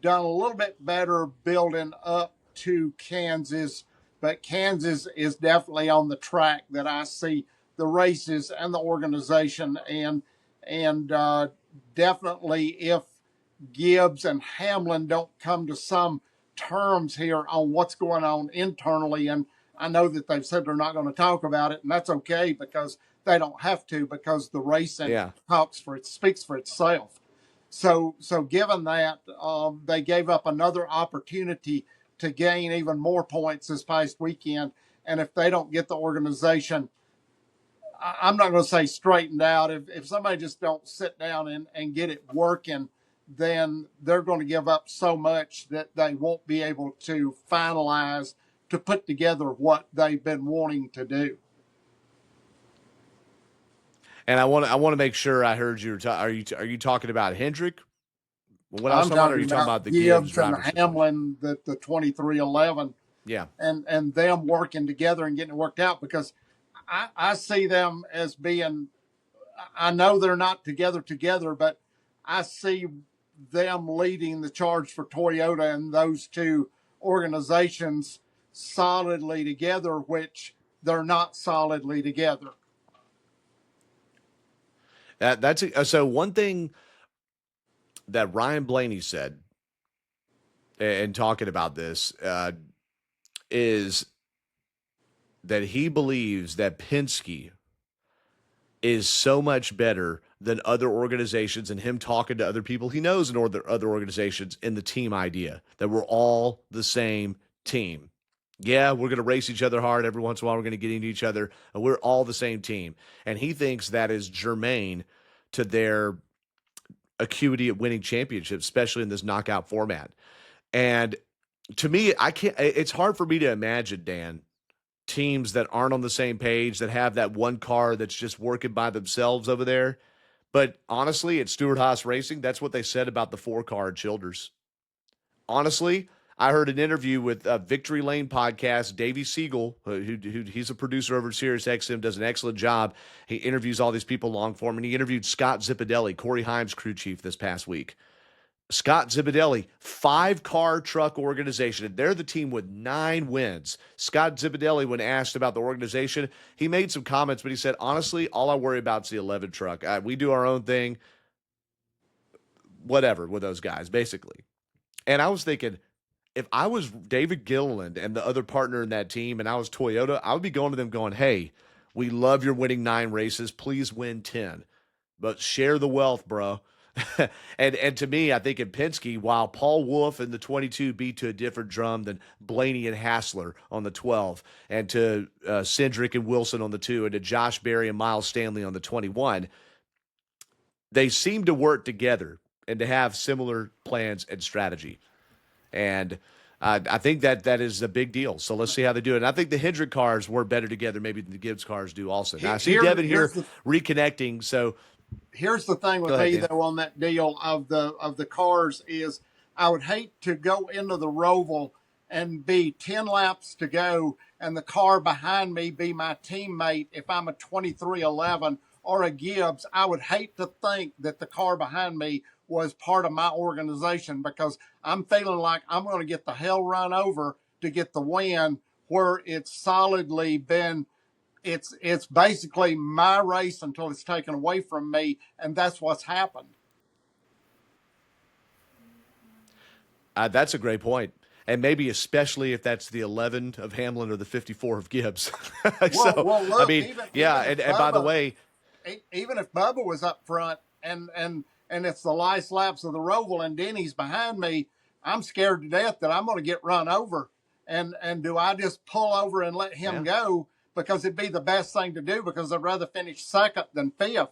done a little bit better building up to Kansas, but Kansas is definitely on the track that I see the races and the organization, and definitely if Gibbs and Hamlin don't come to some terms here on what's going on internally, and I know that they've said they're not going to talk about it, and that's okay because they don't have to, because the racing speaks for itself. So given that, they gave up another opportunity to gain even more points this past weekend, and if they don't get the organization, I'm not going to say straightened out. If somebody just don't sit down and get it working, then they're going to give up so much that they won't be able to finalize, to put together what they've been wanting to do. And I want to make sure I heard you. Are you talking about Hendrick? What else? I'm talking Are you talking about the Gibbs and driver Hamlin, the 2311. Yeah. And them working together and getting it worked out, because I see them as being, I know they're not together, but I see them leading the charge for Toyota and those two organizations solidly together, which they're not solidly together. So one thing that Ryan Blaney said in talking about this is that he believes that Penske is so much better than other organizations, and him talking to other people he knows in other organizations, in the team idea that we're all the same team. Yeah, we're going to race each other hard. Every once in a while, we're going to get into each other. And we're all the same team. And he thinks that is germane to their acuity at winning championships, especially in this knockout format. And to me, it's hard for me to imagine, Dan, teams that aren't on the same page, that have that one car that's just working by themselves over there. But honestly, at Stewart-Haas Racing, that's what they said about the 4-car at Childers. Honestly, I heard an interview with Victory Lane podcast, Davey Siegel, who he's a producer over at Sirius XM, does an excellent job. He interviews all these people long form, and he interviewed Scott Zipadelli, Corey Himes' crew chief, this past week. Scott Zipadelli, 5-car truck organization, and they're the team with 9 wins. Scott Zipadelli, when asked about the organization, he made some comments, but he said, honestly, all I worry about is the 11 truck. We do our own thing, whatever, with those guys, basically. And I was thinking, if I was David Gilliland and the other partner in that team, and I was Toyota, I would be going to them going, hey, we love your winning 9 races. Please win 10. But share the wealth, bro. and to me, I think in Penske, while Paul Wolf in the 22 beat to a different drum than Blaney and Hassler on the 12, and to Cindric and Wilson on the 2, and to Josh Berry and Miles Stanley on the 21, they seem to work together and to have similar plans and strategy. And I think that is a big deal. So let's see how they do it. And I think the Hendrick cars work better together maybe than the Gibbs cars do also. Now, I see Devin here reconnecting, so here's the thing with me, though, on that deal of the cars is I would hate to go into the Roval and be 10 laps to go and the car behind me be my teammate if I'm a 2311 or a Gibbs. I would hate to think that the car behind me was part of my organization, because I'm feeling like I'm going to get the hell run over to get the win, where it's solidly been it's basically my race until it's taken away from me, and that's what's happened. That's a great point. And maybe especially if that's the 11 of Hamlin or the 54 of Gibbs. Look, I mean, even and by the way, even if Bubba was up front and it's the last laps of the Roval and Denny's behind me, I'm scared to death that I'm going to get run over. And do I just pull over and let him go? Because it'd be the best thing to do, because I'd rather finish second than 5th.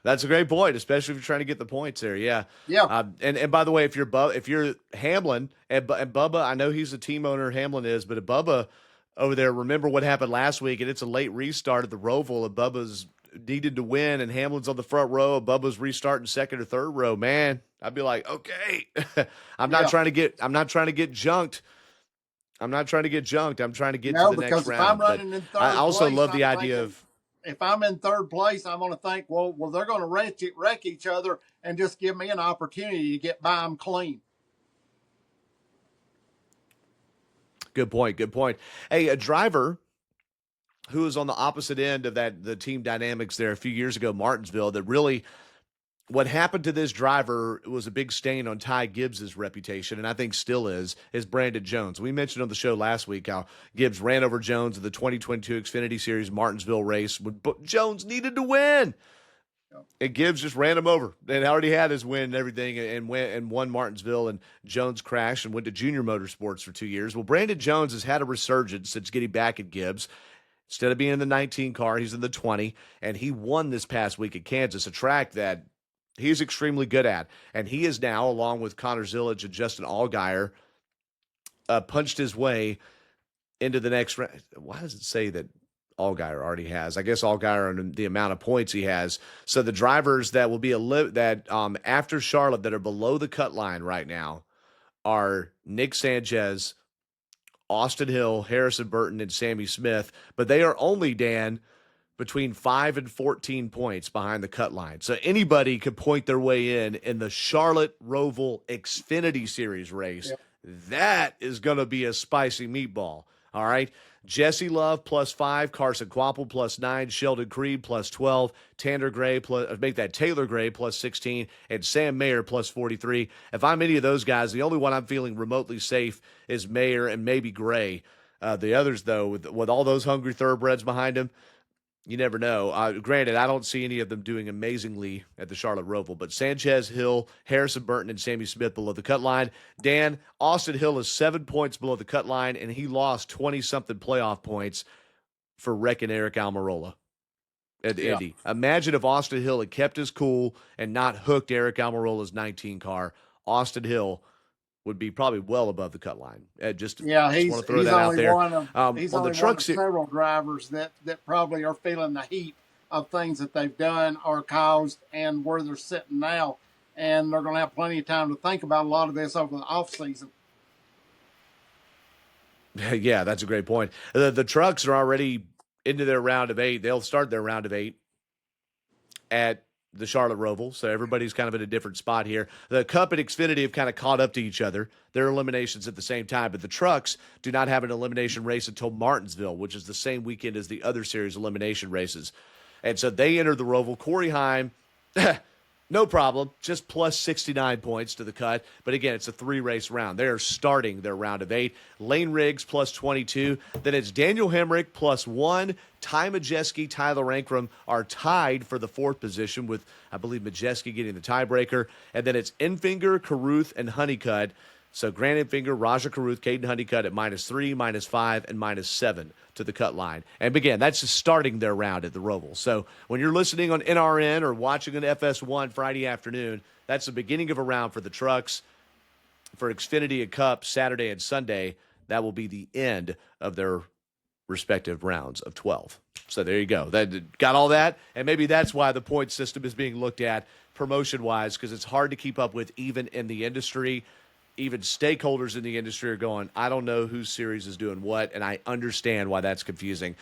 That's a great point, especially if you're trying to get the points there. Yeah. And by the way, if you're Hamlin and Bubba, I know he's the team owner, Hamlin is, but if Bubba over there, remember what happened last week, and it's a late restart at the Roval, and Bubba's needed to win, and Hamlin's on the front row, and Bubba's restarting second or third row. Man, I'd be like, okay, I'm not trying to get junked. I'm not trying to get junked. I'm trying to get to the next round. If I'm running in third I also place, love the idea of, if I'm in third place, I'm going to think, well, they're going to wreck each other and just give me an opportunity to get by them clean. Good point. Good point. Hey, a driver who was on the opposite end of the team dynamics there a few years ago, Martinsville, that really what happened to this driver was a big stain on Ty Gibbs's reputation, and I think still is Brandon Jones. We mentioned on the show last week how Gibbs ran over Jones in the 2022 Xfinity Series Martinsville race when Jones needed to win. And Gibbs just ran him over and already had his win and everything and won Martinsville, and Jones crashed and went to Junior Motorsports for 2 years. Well, Brandon Jones has had a resurgence since getting back at Gibbs. Instead of being in the 19 car, he's in the 20, and he won this past week at Kansas, a track that he's extremely good at. And he is now, along with Connor Zillage and Justin Allgaier, punched his way into the next round. Why does it say that Allgaier already has? I guess Allgaier and the amount of points he has. So the drivers that will be after Charlotte that are below the cut line right now are Nick Sanchez, Austin Hill, Harrison Burton, and Sammy Smith. But they are only, Dan, between 5 and 14 points behind the cut line. So anybody could point their way in the Charlotte Roval Xfinity Series race. Yep. That is going to be a spicy meatball. All right. Jesse Love +5, Carson Quapple +9, Sheldon Creed +12, Taylor Gray +16, and Sam Mayer +43. If I'm any of those guys, the only one I'm feeling remotely safe is Mayer and maybe Gray. The others, though, with all those hungry thoroughbreds behind him, you never know. Granted, I don't see any of them doing amazingly at the Charlotte Roval, but Sanchez, Hill, Harrison Burton, and Sammy Smith below the cut line. Dan, Austin Hill is 7 points below the cut line, and he lost 20-something playoff points for wrecking Eric Almirola at Indy. Imagine if Austin Hill had kept his cool and not hooked Eric Almirola's 19 car. Austin Hill would be probably well above the cut line. Just want to throw that out there. He's only one of several drivers that probably are feeling the heat of things that they've done or caused and where they're sitting now. And they're going to have plenty of time to think about a lot of this over the offseason. Yeah, that's a great point. The trucks are already into their round of 8. They'll start their round of 8 at the Charlotte Roval, so everybody's kind of in a different spot here. The Cup and Xfinity have kind of caught up to each other. Their eliminations at the same time, but the trucks do not have an elimination race until Martinsville, which is the same weekend as the other series elimination races. And so they enter the Roval. Corey Heim, no problem, just plus 69 points to the cut. But again, it's a 3-race round. They are starting their round of 8. Lane Riggs plus 22. Then it's Daniel Hemrick plus 1. Ty Majeski, Tyler Ankrum are tied for the 4th position with, I believe, Majeski getting the tiebreaker. And then it's Enfinger, Carruth, and Honeycutt. So Grant Enfinger, Raja Carruth, Caden Honeycutt at -3, -5, and -7 to the cut line. And again, that's just starting their round at the Roval. So when you're listening on NRN or watching on FS1 Friday afternoon, that's the beginning of a round for the trucks. For Xfinity and Cup, Saturday and Sunday, that will be the end of their respective rounds of 12. So there you go. That got all that, and maybe that's why the point system is being looked at promotion-wise, because it's hard to keep up with even in the industry. Even stakeholders in the industry are going, I don't know whose series is doing what, and I understand why that's confusing.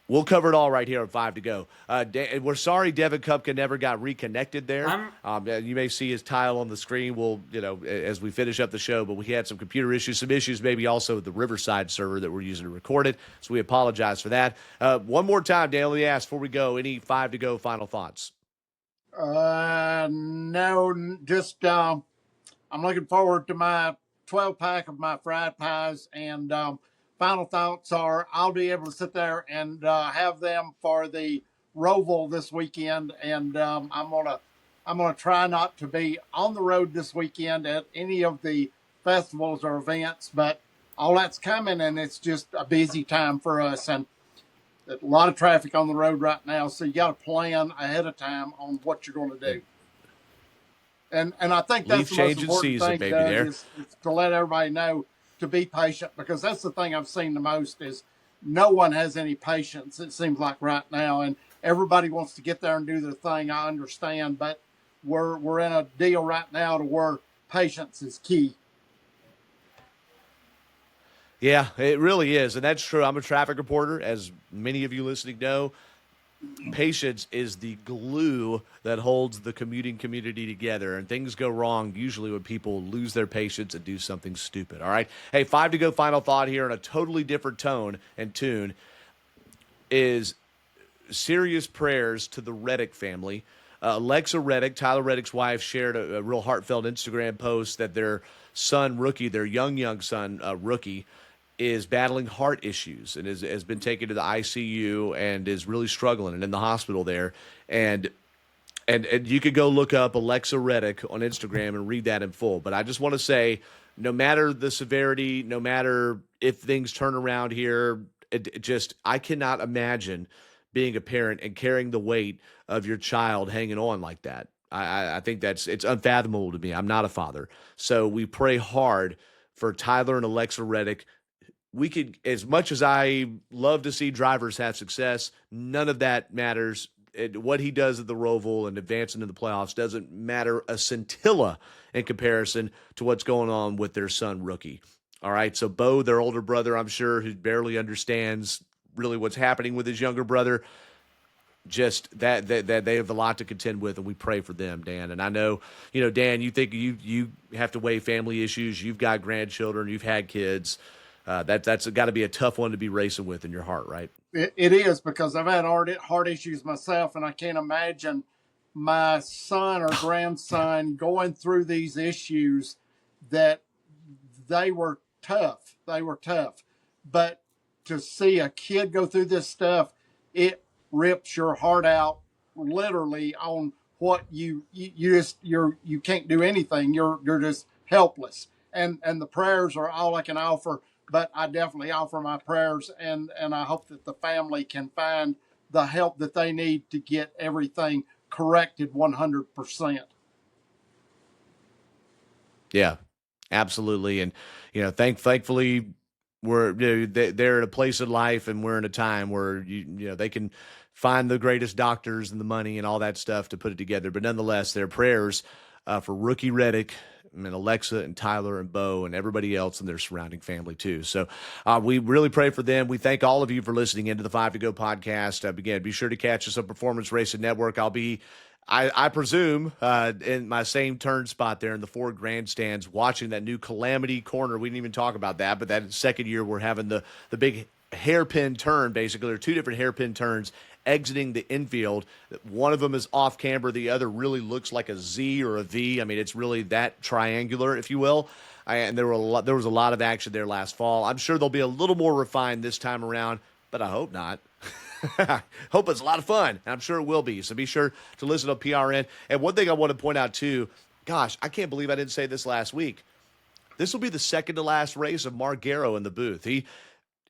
We'll cover it all right here at 5 to go. We're sorry Devin Kupka never got reconnected there. You may see his tile on the screen. We'll, as we finish up the show, but we had some computer issues, some issues maybe also with the Riverside server that we're using to record it, so we apologize for that. One more time, Dan, let me ask before we go, any 5 to go final thoughts? No, just I'm looking forward to my 12-pack of my fried pies, and final thoughts are I'll be able to sit there and have them for the Roval this weekend, and I'm gonna try not to be on the road this weekend at any of the festivals or events, but all that's coming, and it's just a busy time for us, and a lot of traffic on the road right now, so you got to plan ahead of time on what you're going to do. And I think that's the most important thing, Doug, is to let everybody know to be patient, because that's the thing I've seen the most is no one has any patience, it seems like right now, and everybody wants to get there and do their thing. I understand, but we're in a deal right now to where patience is key. Yeah, it really is, and that's true. I'm a traffic reporter, as many of you listening know. patience is the glue that holds the commuting community together, and things go wrong usually when people lose their patience and do something stupid. All right. Hey, 5 to go final thought here in a totally different tone and tune is serious prayers to the Reddick family. Alexa Reddick, Tyler Reddick's wife, shared a real heartfelt Instagram post that their son, Rookie, their young son, Rookie, is battling heart issues and has been taken to the ICU and is really struggling and in the hospital there. And you could go look up Alexa Reddick on Instagram and read that in full. But I just want to say, no matter the severity, no matter if things turn around here, I cannot imagine being a parent and carrying the weight of your child hanging on like that. I think it's unfathomable to me. I'm not a father. So we pray hard for Tyler and Alexa Reddick. We could, as much as I love to see drivers have success, none of that matters. What he does at the Roval and advancing to the playoffs doesn't matter a scintilla in comparison to what's going on with their son, Rookie. All right, so Bo, their older brother, I'm sure, who barely understands really what's happening with his younger brother, just that they have a lot to contend with, and we pray for them, Dan. And I know, Dan, you think you have to weigh family issues. You've got grandchildren. You've had kids. That's got to be a tough one to be racing with in your heart, right? It is, because I've had heart issues myself, and I can't imagine my son or grandson going through these issues. That they were tough. They were tough. But to see a kid go through this stuff, it rips your heart out literally on what you can't do anything. You're just helpless. And the prayers are all I can offer, but I definitely offer my prayers, and I hope that the family can find the help that they need to get everything corrected 100%. Yeah, absolutely. And, thankfully they're in a place in life, and we're in a time where, they can find the greatest doctors and the money and all that stuff to put it together. But nonetheless, their prayers for Rookie Reddick and Alexa and Tyler and Bo and everybody else in their surrounding family too. So we really pray for them. We thank all of you for listening into the 5 to Go podcast. Again, be sure to catch us on Performance Racing Network. I'll be, I presume, in my same turn spot there in the Ford grandstands, watching that new Calamity corner. We didn't even talk about that, but that second year we're having the big hairpin turn, basically. There are two different hairpin turns exiting the infield. One of them is off camber. The other really looks like a Z or a V. I mean, it's really that triangular, if you will. And there was a lot of action there last fall. I'm sure they'll be a little more refined this time around, but I hope not. Hope it's a lot of fun. I'm sure it will be. So be sure to listen to PRN. And one thing I want to point out too, gosh, I can't believe I didn't say this last week. This will be the second to last race of Mark Garrow in the booth. He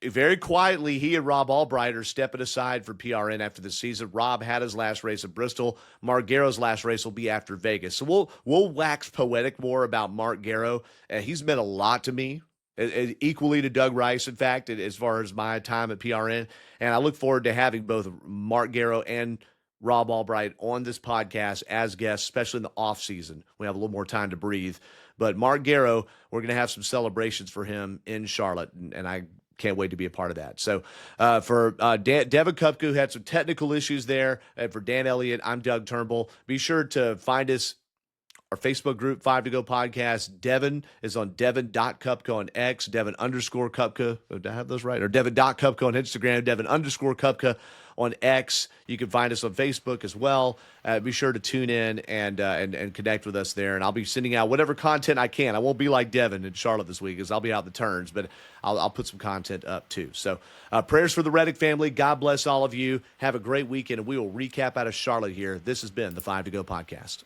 very quietly, he and Rob Albright are stepping aside for PRN after the season. Rob had his last race at Bristol. Mark Garrow's last race will be after Vegas. So we'll wax poetic more about Mark Garrow. He's meant a lot to me, equally to Doug Rice, in fact, as far as my time at PRN. And I look forward to having both Mark Garrow and Rob Albright on this podcast as guests, especially in the off season. We have a little more time to breathe. But Mark Garrow, we're going to have some celebrations for him in Charlotte, and I can't wait to be a part of that. So for Devin Kupka, who had some technical issues there, and for Dan Elliott, I'm Doug Turnbull. Be sure to find us, our Facebook group, 5 to Go Podcast. Devin is on Devin.Kupka on X, Devin_Kupka. Did I have those right? Or Devin.Kupka on Instagram, Devin_Kupka on X. You can find us on Facebook as well. Be sure to tune in and connect with us there. And I'll be sending out whatever content I can. I won't be like Devin in Charlotte this week, because I'll be out the turns, but I'll put some content up too. So prayers for the Reddick family. God bless all of you. Have a great weekend, and we will recap out of Charlotte here. This has been the 5 to Go Podcast.